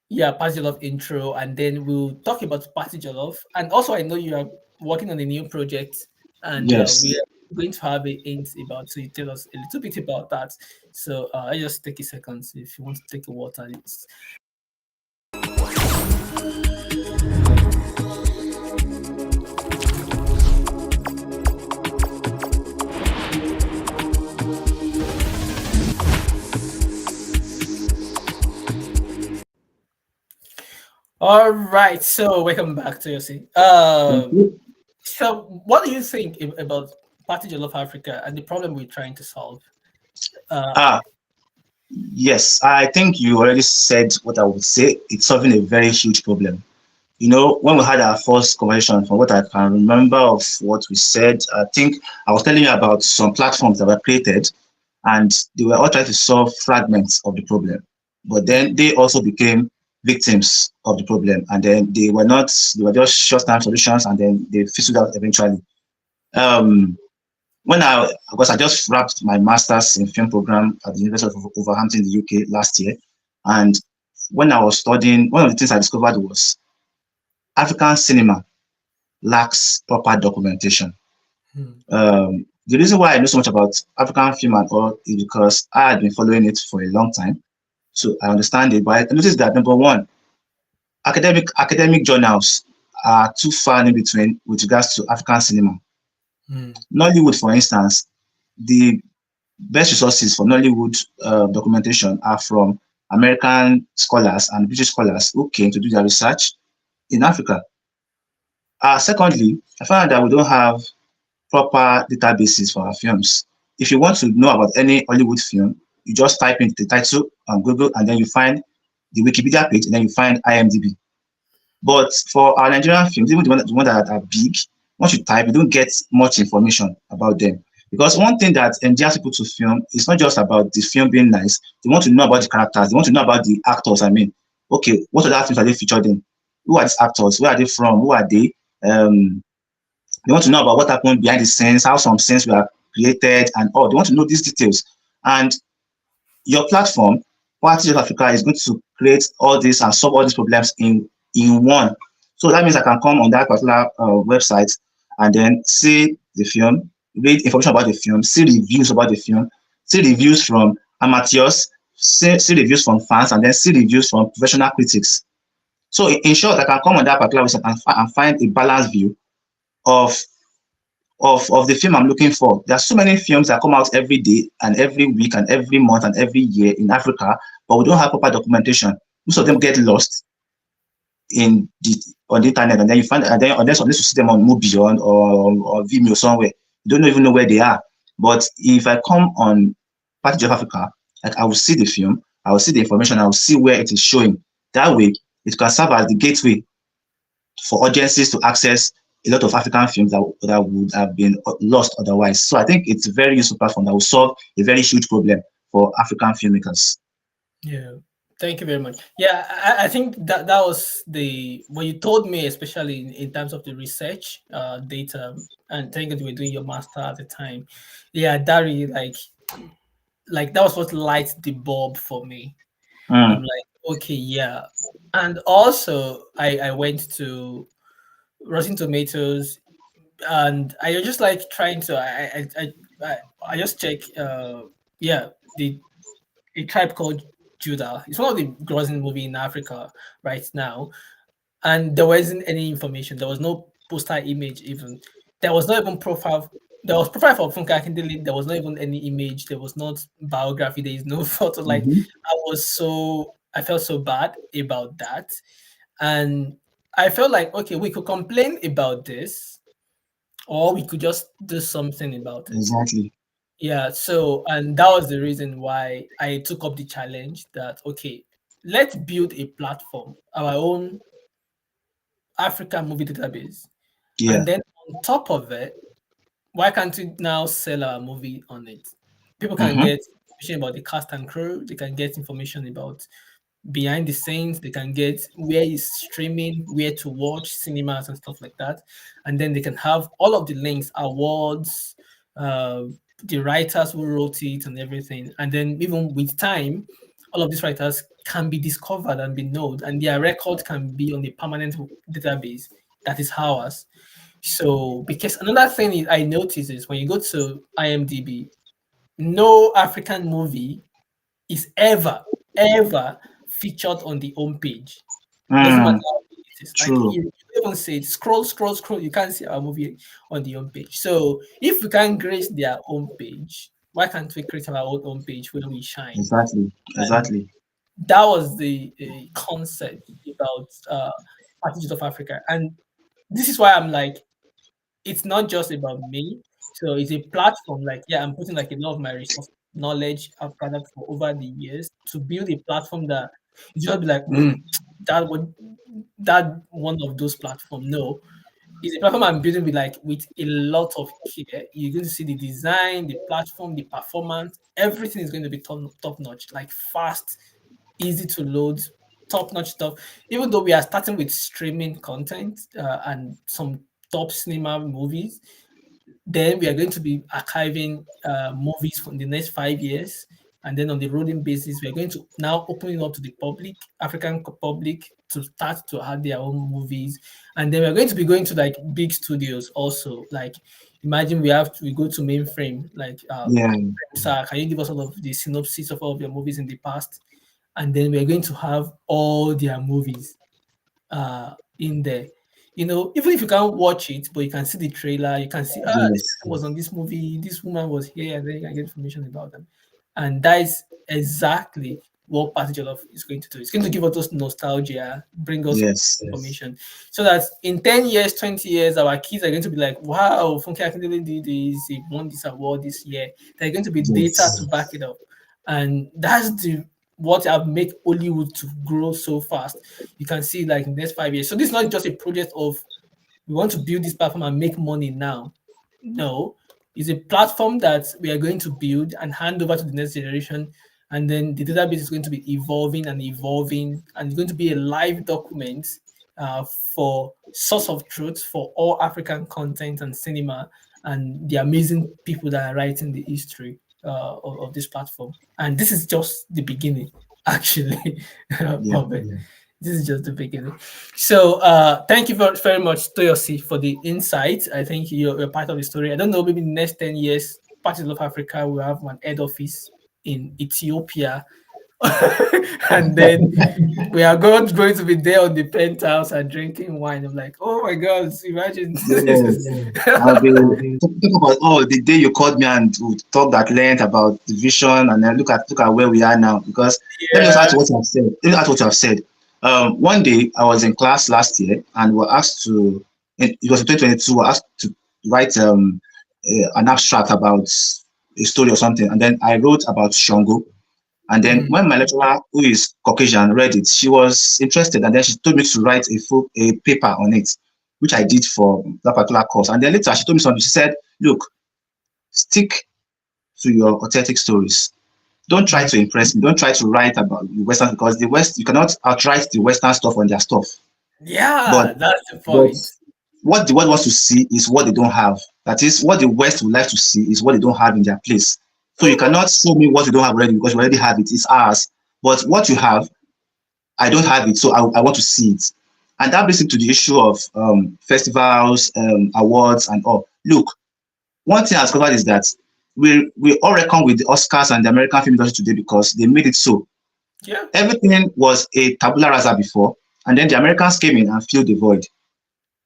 S1: yeah, Party Jollof intro, and then we'll talk about Party Jollof. And also, I know you are working on a new project, and we
S2: yes.
S1: are going to have a hint about, so you tell us a little bit about that. So I just take a second if you want to take a water. All right, so welcome back to Yossi.
S2: Thank you.
S1: So what do you think about Party Jollof Africa and the problem we're trying to solve? Uh,
S2: Ah, yes, I think you already said what I would say. It's solving a very huge problem. When we had our first conversation, from what I can remember of what we said, I think I was telling you about some platforms that were created and they were all trying to solve fragments of the problem. But
S1: hmm,
S2: then they also became victims of the problem. And then they were just short-term solutions and then they fizzled out eventually. Um, because I just wrapped my master's in film program at the University of Wolverhampton, in the UK last year. And when I was studying, one of the things I discovered was African cinema lacks proper documentation.
S1: hmm,
S2: The reason why I know so much about African film and all is because I had been following it for a long time. So I understand it. But I noticed that number one, academic journals are too far in between with regards to African cinema.
S1: hmm,
S2: Nollywood, for instance, the best resources for Nollywood documentation are from American scholars and British scholars who came to do their research in Africa. Secondly, I found that we don't have proper databases for our films. If you want to know about any Hollywood film, you just type in the title on Google and then you find the Wikipedia page and then you find IMDb. But for our Nigerian films, even the one that are big, once you type, you don't get much information about them. Because one thing that endears people to film is not just about the film being nice. They want to know about the characters. They want to know about the actors. I mean, okay, what other films are they featured in? Who are these actors? Where are they from? Who are they? They want to know about what happened behind the scenes, how some scenes were created, and all. They want to know these details. And your platform, PartyJollof Africa, is going to create all this and solve all these problems in in one. So that means I can come on that particular website and then see the film, read information about the film, see reviews about the film, see reviews from amateurs, see reviews from fans, and then see reviews from professional critics. So in short, I can come on that particular website and find a balanced view of of the film I'm looking for. There are so many films that come out every day and every week and every month and every year in Africa, but we don't have proper documentation. Most of them get lost in the on the internet, and then you find and then unless you see them on Mubion or Vimeo somewhere, you don't even know where they are. But if I come on PartyJollof Africa, like I will see the film, I will see the information, I will see where it is showing. That way, it can serve as the gateway for audiences to access a lot of African films that would have been lost otherwise. So I think it's a very useful platform that will solve a very huge problem for African filmmakers.
S1: Yeah. Thank you very much. Yeah, I think that was the what you told me, especially in terms of the research data, and thank you, you were doing your master at the time. Yeah, that really like that was what lights the bulb for me. I'm
S2: Mm,
S1: like, okay, yeah. And also I went to Rotten Tomatoes, and I was just like trying to I just check yeah, the a tribe called Judah. It's one of the grossing movie in Africa right now, and there wasn't any information. There was no poster image even. There was not even profile. There was profile for Funke Akindele. There was not even any image. There was not biography. There is no photo. Like
S2: mhm.
S1: I felt so bad about that, and I felt like okay, we could complain about this, or we could just do something about it.
S2: Exactly.
S1: Yeah, so and that was the reason why I took up the challenge that okay, let's build a platform, our own African movie database.
S2: Yeah.
S1: And then on top of it, why can't we now sell our movie on it? People can
S2: Mm-hmm.
S1: get information about the cast and crew, they can get information about behind the scenes, they can get where is streaming, where to watch cinemas and stuff like that. And then they can have all of the links, awards, uh, the writers who wrote it and everything. And then even with time, all of these writers can be discovered and be known, and their record can be on a permanent database that is ours. So because another thing I notice is when you go to IMDb, no African movie is ever featured on the homepage. Doesn't matter
S2: Mm,
S1: how big it is. Like
S2: true.
S1: you even say scroll, you can't see our movie on the homepage. So if we can grace their homepage, why can't we create our own homepage where we shine?
S2: Exactly.
S1: And
S2: Exactly.
S1: that was the concept about Parties of Africa. And this is why I'm like, it's not just about me. So it's a platform. Like, yeah, I'm putting like a lot of my resource knowledge I've gathered for over the years to build a platform that you just be like, that would that one of those platform. No, it's a platform I'm building with like with a lot of care. You're going to see the design, the platform, the performance, everything is going to be top notch, like fast, easy to load, top notch stuff. Even though we are starting with streaming content and some top cinema movies, then we are going to be archiving movies from the next 5 years. And then on the rolling basis, we are going to now open it up to the public, African public, to start to add their own movies. And then we're going to be going to like big studios also. Like imagine we go to mainframe, like
S2: Yeah.
S1: sir, can you give us all of the synopsis of all of your movies in the past? And then we're going to have all their movies in there. You know, even if you can't watch it, but you can see the trailer, you can see, this
S2: Yes.
S1: person was on this movie, this woman was here, and then you can get information about them. And that is exactly what Party Jollof is going to do. It's going to give us those nostalgia, bring us
S2: Yes.
S1: information, so that in 10 years, 20 years, our kids are going to be like, wow, Funke Akindele did this, he won this award this year. There's going to be data to
S2: Yes.
S1: back it up. And that's the what have made Hollywood to grow so fast. You can see like in the next 5 years. So this is not just a project of we want to build this platform and make money now. No, it's a platform that we are going to build and hand over to the next generation. And then the database is going to be evolving and evolving, and it's going to be a live document for source of truth for all African content and cinema and the amazing people that are writing the history of this platform. And this is just the beginning, actually,
S2: Yeah.
S1: of it. This is just the beginning. So thank you very much, Toyosi, for the insight. I think you're part of the story. I don't know, maybe in the next 10 years, PartyJollof Africa will have one head office in Ethiopia. And then we are going to be there on the penthouse and drinking wine. I'm like, oh my God, imagine this is
S2: Yes. I'll be talk about, oh, the day you called me and we talked at length about the vision, and then look at where we are now. Because let me just add
S1: yeah.
S2: to what you have said. Let me add to what you have said. One day I was in class last year and we were asked to. It was in 2022. We were asked to write an abstract about a story or something, and then I wrote about Shango. And then
S1: Mm,
S2: when my lecturer, who is Caucasian, read it, she was interested, and then she told me to write a paper on it, which I did for that particular course. And then later she told me something. She said, "Look, stick to your authentic stories. Don't try
S1: mm.
S2: to impress me. Don't try to write about the Western, because the West, you cannot outwrite the Western stuff on their stuff. But
S1: Yeah, that's the
S2: but
S1: point.
S2: what the world wants to see is what they don't have. That is, what the West would like to see is what they don't have in their place. So you
S1: Mhm.
S2: cannot show me what you don't have already, because you already have it. It's ours. But what you have, I don't have it, so I want to see it." And that brings it to the issue of festivals, awards, and all. Look, one thing I discovered is that we all reckon with the Oscars and the American film industry today because they made it so.
S1: Yeah.
S2: Everything was a tabula rasa before, and then the Americans came in and filled the void.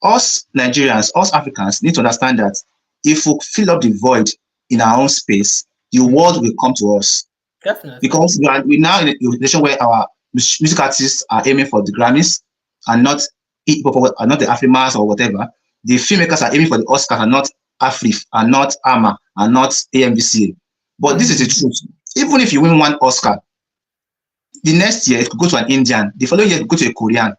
S2: Us Nigerians, us Africans need to understand that if we fill up the void in our own space, the world
S1: Mhm.
S2: will come to us.
S1: Definitely.
S2: Because we now in a situation where our music artists are aiming for the Grammys and not hip hop or not the Afrimas or whatever. The filmmakers are aiming for the Oscars and not Afrif and not AMA and not AMVCA. But this is the
S1: Mhm.
S2: truth. Even if you win one Oscar, the next year it could go to an Indian, the following year it could go to a Korean.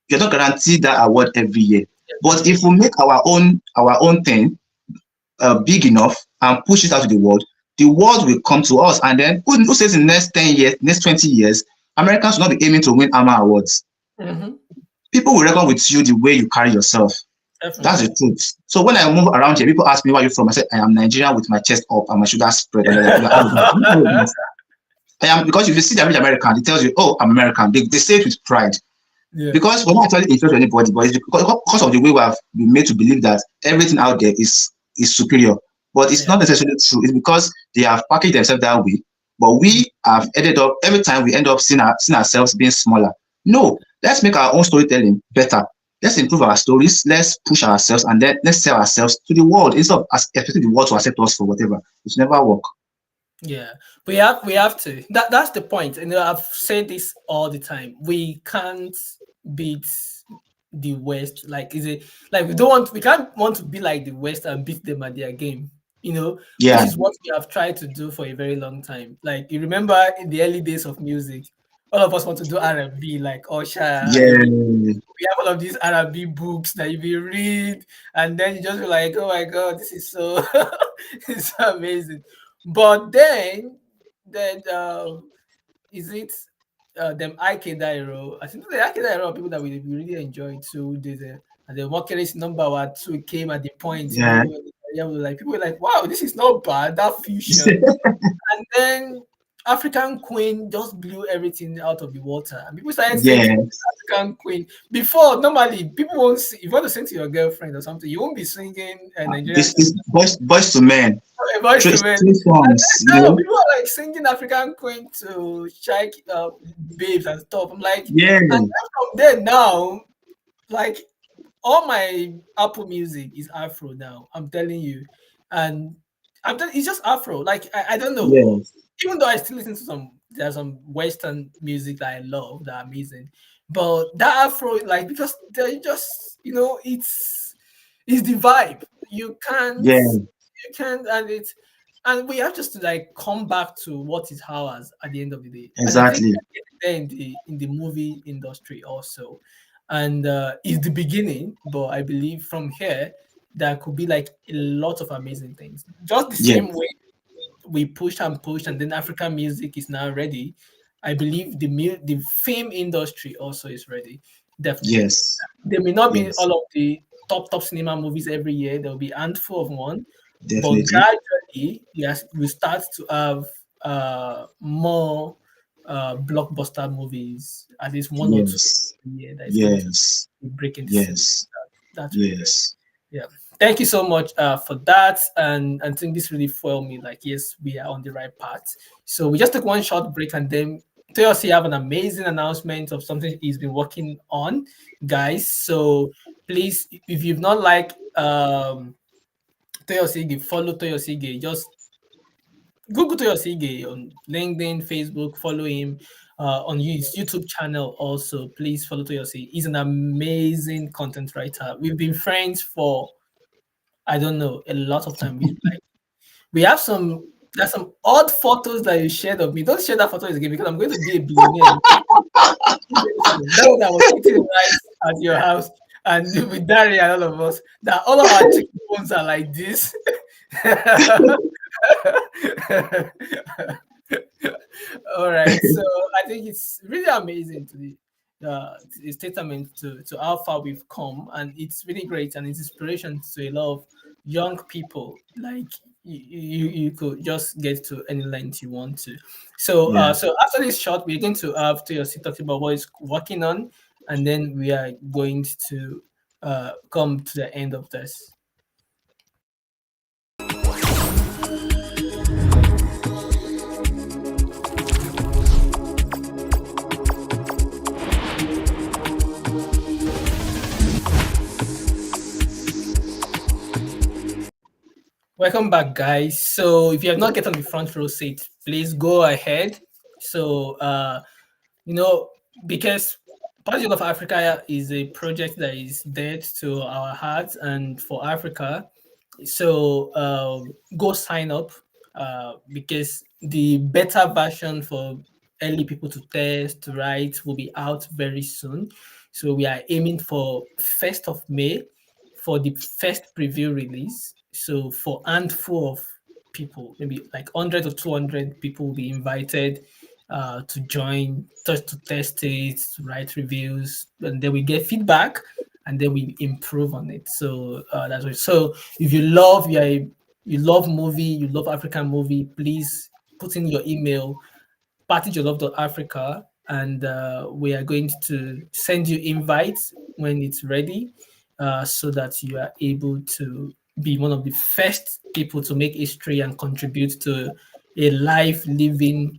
S2: You're not guaranteed that award every year.
S1: Every
S2: But
S1: year.
S2: if we make our own thing big enough and push it out to the world will come to us. And then who says in the next 10 years, next 20 years, Americans will not be aiming to win AMA awards.
S1: Mhm.
S2: People will reckon with you the way you carry yourself. That's the
S1: Definitely.
S2: truth. So when I move around here, people ask me where you're from. I say I am Nigerian with my chest up and my shoulders spread. And they're like, you're arrogant. I'm not arrogant. I am, because if you see the average American, it tells you, oh, I'm American. They say it with pride.
S1: Yeah.
S2: Because we're not actually inferior to anybody, but it's because of the way we have been made to believe that everything out there is superior. But it's
S1: Yeah.
S2: not necessarily true. It's because they have packaged themselves that way. But we have ended up, every time we end up seeing ourselves being smaller. No, let's make our own storytelling better. Let's improve our stories. Let's push ourselves, and then let's sell ourselves to the world instead of expecting the world to accept us for whatever. It's never work.
S1: Yeah, we have to. That's the point. And I've said this all the time. We can't beat the West. Like, is it like we can't want to be like the West and beat them at their game. Which
S2: Yeah,
S1: is what we have tried to do for a very long time. Like, you remember in the early days of music, all of us want to do R&B, like Usher, and then we
S2: yeah,
S1: have all of these R&B books that you read, and then you just be like, oh my God, this is so it's so amazing. But then is it them Ike Dairo? I think the Ike Dairo are people that we really enjoyed too. And the Mercury's number 2 came at the point,
S2: yeah.
S1: yeah, people were like, wow, this is not bad, that fusion. And then African Queen just blew everything out of the water. And people started singing
S2: Yes.
S1: African Queen. Before, normally, people won't sing. If you want to sing to your girlfriend or something, you won't be singing a Nigerian
S2: This
S1: song,
S2: is boys to men.
S1: a voice
S2: Three,
S1: to men.
S2: three
S1: And
S2: songs,
S1: then now people are like singing African Queen to shake babes and stuff. I'm like,
S2: Yeah,
S1: and then from there now, like all my Apple Music is Afro now. I'm telling you, and it's just Afro. Like I don't know.
S2: yes,
S1: Even though I still listen to there's some Western music that I love that are amazing, but that Afro, like, because they just it's the vibe.
S2: yeah,
S1: You can't, and we have just to like come back to what is ours at the end of the day. And I think
S2: exactly.
S1: we're getting there in the movie industry also. And it's the beginning, but I believe from here there could be like a lot of amazing things. Just the
S2: Yes,
S1: same way we pushed, and then African music is now ready. I believe the film industry also is ready. Definitely,
S2: yes,
S1: there may not be
S2: yes,
S1: all of the top cinema movies every year. There will be a handful of one, but
S2: definitely.
S1: gradually we start to have more. blockbuster movies, at least one or two
S2: Yes.
S1: a year that is going to
S2: Yes.
S1: be breaking the cinema.
S2: Yes.
S1: That's really great.
S2: Yes.
S1: Yeah. Thank you so much for that. And I think this really fueled me. Like, yes, we are on the right path. So we just took one short break and then Toyosi have an amazing announcement of something he's been working on, guys. So please, if you've not like Toyosi, follow Toyosi. Just Google Toyosi on LinkedIn, Facebook, follow him on his YouTube channel also. Please follow Toyosi. He's an amazing content writer. We've been friends for I don't know, a lot of time. We have some there's some odd photos that you shared of me. Don't share that photo again because I'm going to be a billionaire. That was I was eating rice at your house and with Daria and all of us. That all of our chicken bones are like this. All right, so I think it's really amazing to the it's testament to how far we've come, and it's really great and it's inspiration to a lot of young people. Like you could just get to any length you want to. So
S2: Yeah.
S1: so after this shot, we're going to have to talk about what he's working on, and then we are going to come to the end of this. Welcome back, guys. So if you have not get on the front row seat, please go ahead. So you know, because PartyJollof Africa is a project that is dead to our hearts and for Africa. So go sign up because the beta version for early people to test, to write will be out very soon. So we are aiming for 1st of May for the first preview release. So for handful of people, maybe like 100 or 200 people will be invited to join, to test it, to write reviews, and then we get feedback, and then we improve on it. So that's what. So if you love movie, you love African movie, please put in your email PartyJollof.Africa, and we are going to send you invites when it's ready, so that you are able to be one of the first people to make history and contribute to a live living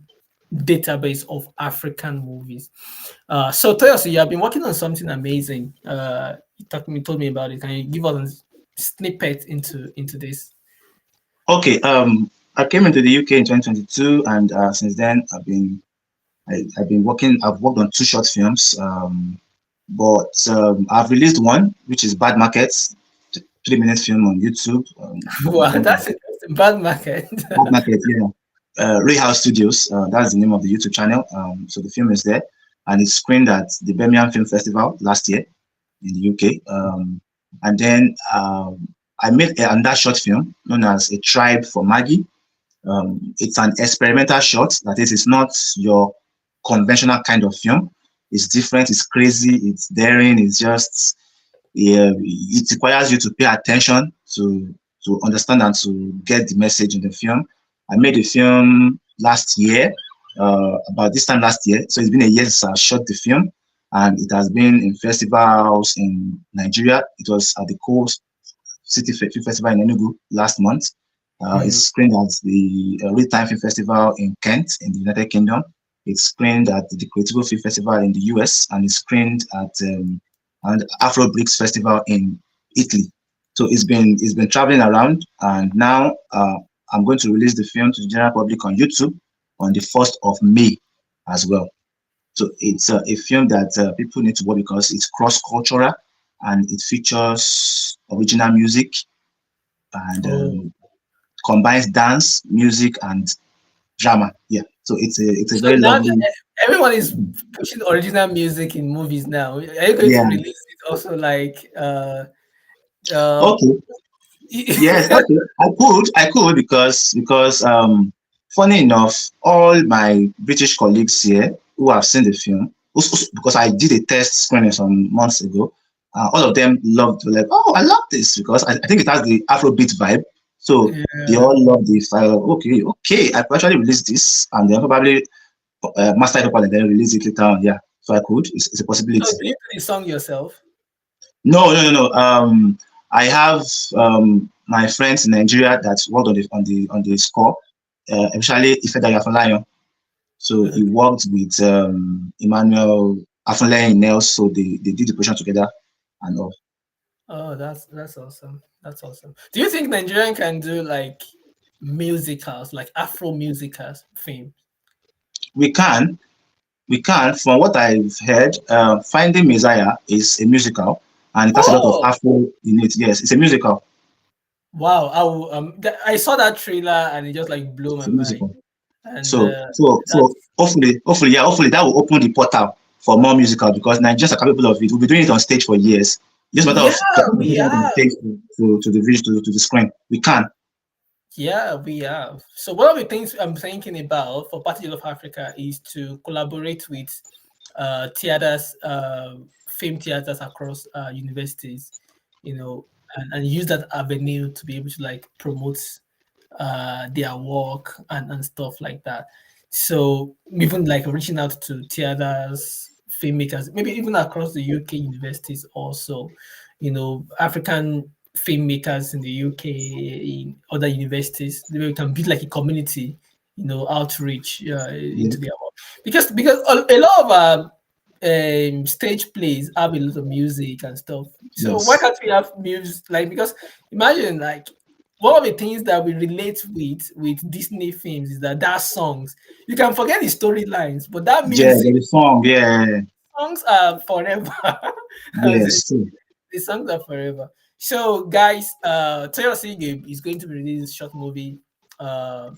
S1: database of African movies. So Toyosi, you have been working on something amazing. Told me about it. Can you give us a snippet into this?
S2: Okay. I came into the UK in 2022, and since then I've been working. I've worked on two short films. But I've released one, which is Bad Markets, 3-minute film on YouTube.
S1: Wow, that's interesting. Bad market.
S2: Bad Market, yeah. Ray House Studios, that's the name of the YouTube channel. So the film is there, and it's screened at the Birmingham Film Festival last year in the UK. And then I made another short film known as A Tribe for Maggie. It's an experimental short. That is, it's not your conventional kind of film. It's different. It's crazy. It's daring. It's just it requires you to pay attention to understand and to get the message in the film. I made a film last year, about this time last year. So it's been a year since I shot the film, and it has been in festivals in Nigeria. It was at the Coast City Film Festival in Enugu last month. It's screened at the Redefine Film Festival in Kent in the United Kingdom. It's screened at the Creative Film Festival in the US, and it's screened at and Afro Bricks Festival in Italy. So it's been traveling around, and now I'm going to release the film to the general public on YouTube on the 1st of May as well. So it's a film that people need to watch because it's cross-cultural and it features original music and combines dance, music, and drama. Yeah, so it's a
S1: So
S2: very
S1: now
S2: lovely.
S1: everyone is pushing original music in movies now. Are you going to
S2: Yeah.
S1: release it also like
S2: Okay. Yes. Okay. I could because funny enough, all my British colleagues here who have seen the film, because I did a test screening some months ago, all of them loved. Were like, oh, I love this because I think it has the Afrobeat vibe. So they
S1: yeah.
S2: all love the style. Okay, I could actually release this, and then probably master it properly, then release it later on. Yeah, so I could. It's a
S1: So
S2: possibility.
S1: do you do the song yourself?
S2: No, no, no, no. I have my friends in Nigeria that worked on the score, especially Ifedayo Afolayan. So he worked with Emmanuel Afolayan Nels, so they did the production together and all.
S1: Oh, that's awesome. That's awesome. Do you think Nigerian can do like musicals, like Afro musicals film?
S2: We can, we can. From what I've heard, Finding Messiah is a musical, and it has a lot of
S1: Oh,
S2: Afro in it. Yes, it's a musical.
S1: wow. I saw that trailer and it just like blew
S2: It's
S1: my
S2: a
S1: mind.
S2: musical.
S1: And
S2: So
S1: that's
S2: hopefully, yeah, hopefully that will open the portal for more musical because Nigerians are capable of it. We've been doing it on stage for years. Just a matter
S1: yeah,
S2: of putting
S1: we
S2: it on the
S1: have.
S2: stage to the video to the screen. We can.
S1: Yeah, we have. So one of the things I'm thinking about for PartyJollof Africa is to collaborate with theaters, film theaters across universities, and use that avenue to be able to like promote their work and stuff like that. So even like reaching out to theaters, filmmakers, maybe even across the UK universities also, African filmmakers in the UK, in other universities, we can build like a community, outreach
S2: Yeah.
S1: into their work. Because a lot of stage plays have a lot of music and stuff. So why
S2: Yes.
S1: can't we have music? Like, because imagine like one of the things that we relate with Disney films is that songs. You can forget the storylines, but that
S2: Yeah.
S1: music
S2: The song. Yeah.
S1: songs are forever. As in,
S2: Yes. True.
S1: the songs are forever. So guys, Taylor Sige is going to be releasing a short movie. Uh,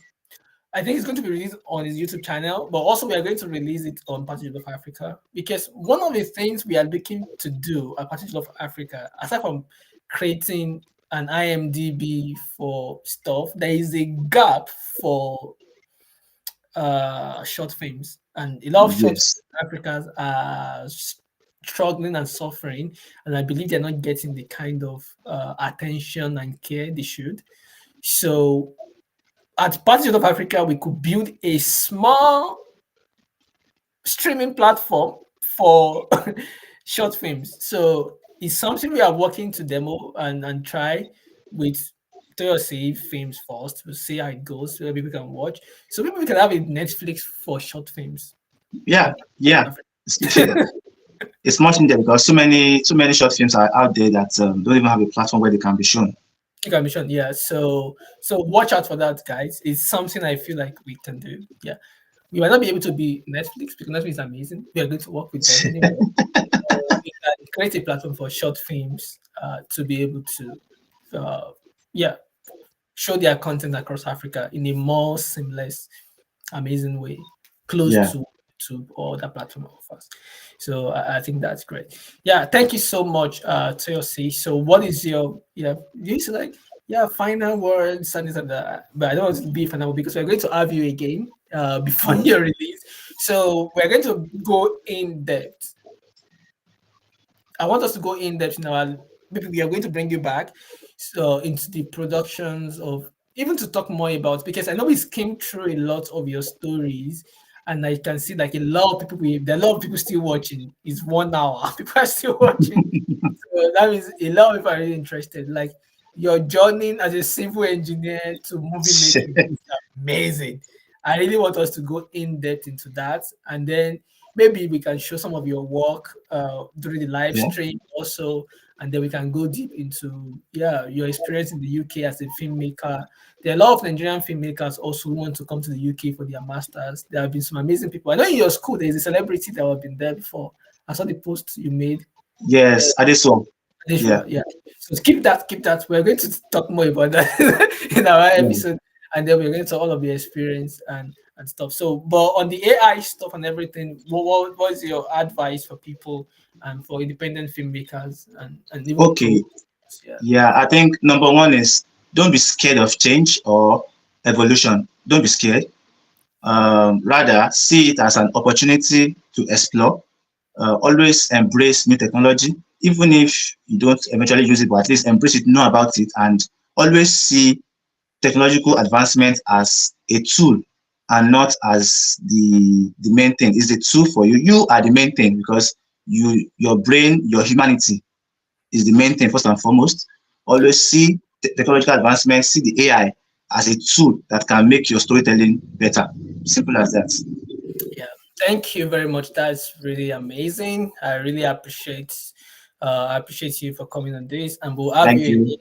S1: I think it's going to be released on his YouTube channel, but also we are going to release it on PartyJollof Africa because one of the things we are looking to do at PartyJollof Africa, aside from creating an IMDb for stuff, there is a gap for short films, and a lot of short
S2: Yes.
S1: Africans are struggling and suffering, and I believe they're not getting the kind of attention and care they should. So at Party of Africa, we could build a small streaming platform for short films. So it's something we are working to demo and try with Toyota films first. We'll see how it goes, so that people can watch. So maybe we can have a Netflix for short films
S2: Yeah.
S1: at
S2: Yeah.
S1: Africa.
S2: It's much needed because so many short films are out there that don't even have a platform where they can be shown.
S1: Commission, yeah. So watch out for that, guys. It's something I feel like we can do. Yeah. We might not be able to be Netflix because Netflix is amazing. We are going to work with them anyway. We can create a platform for short films to be able to, uh, yeah, show their content across Africa in a more seamless, amazing way, close
S2: Yeah.
S1: to YouTube or that platform offers. So I think that's great. Yeah, thank you so much, Toyosi. So what is your you used to like final words and this and that, but I don't want to be final because we're going to have you again before
S2: Okay.
S1: your release. So we're going to go in depth. I want us to go in depth in our. Maybe we are going to bring you back, so into the productions of even to talk more about because I know we skimmed through a lot of your stories, and I can see like a lot of people. There are a lot of people still watching. It's 1 hour. People are still watching. So that means a lot of people are really interested. Like your journey as a civil engineer to movie making is amazing. I really want us to go in depth into that, and then maybe we can show some of your work during the live
S2: Yeah.
S1: stream also, and then we can go deep into your experience in the UK as a filmmaker. There are a lot of Nigerian filmmakers also who want to come to the UK for their masters. There have been some amazing people. I know in your school there is a celebrity that have been there before. I saw the post you made.
S2: Yes. I did so. Yeah.
S1: Additional, yeah. So keep that. We're going to talk more about that in our
S2: Yeah.
S1: episode, and then we're going to all of the experience and stuff. So, but on the AI stuff and everything, what is your advice for people and for independent filmmakers and even
S2: Okay.
S1: promoters? Yeah.
S2: Yeah. I think number one is don't be scared of change or evolution. Don't be scared. Rather, see it as an opportunity to explore. Always embrace new technology, even if you don't eventually use it, but at least embrace it, know about it, and always see technological advancement as a tool. and not as the main thing. It's the tool for you. You are the main thing because your brain, your humanity is the main thing first and foremost. Always see technological advancement, see the AI as a tool that can make your storytelling better. Simple as that.
S1: Yeah, thank you very much. That's really amazing. I appreciate you for coming on this, and we'll have
S2: Thank
S1: you
S2: you.
S1: again,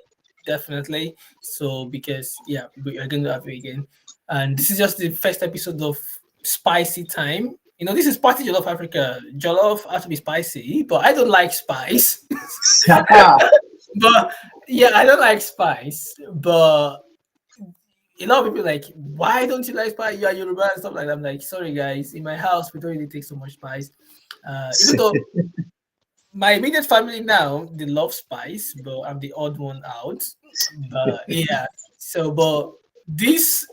S1: definitely. So because yeah, we are going to have you again, and this is just the first episode of Spicy Time. You know, this is Party Jollof Africa. Jollof has to be spicy, but I don't like spice. But yeah, I don't like spice, but a lot of people like, why don't you like spice? You are Yoruba and stuff like that. I'm like, sorry guys, in my house we don't really take so much spice. Even though my immediate family now they love spice, but I'm the odd one out. But yeah, so but this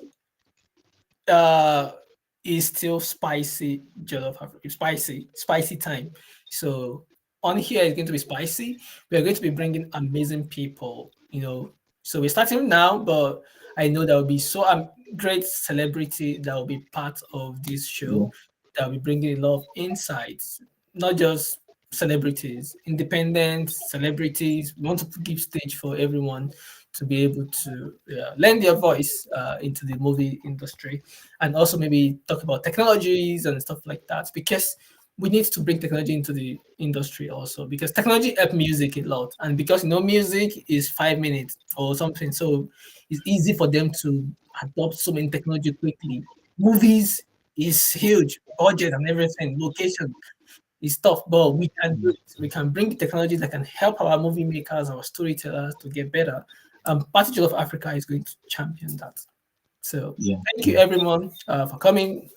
S1: uh is still spicy jollof spicy time. So on here is going to be spicy. We're going to be bringing amazing people, you know. So we're starting now, but I know there will be so great celebrity that will be part of this
S2: Yeah,
S1: show that will be bringing a lot of insights, not just celebrities, independent celebrities. We want to give stage for everyone to be able to lend their voice into the movie industry, and also maybe talk about technologies and stuff like that, because we need to bring technology into the industry also, because technology help music a lot, and because music is 5 minutes or something, so it's easy for them to adopt so many technology quickly. Movies is huge budget and everything, location is tough, but we can do it. We can bring technology that can help our movie makers, our storytellers to get better. Party of Africa is going to champion that. So
S2: yeah,
S1: thank you
S2: yeah.
S1: everyone for coming,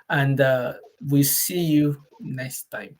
S1: and we'll see you next time.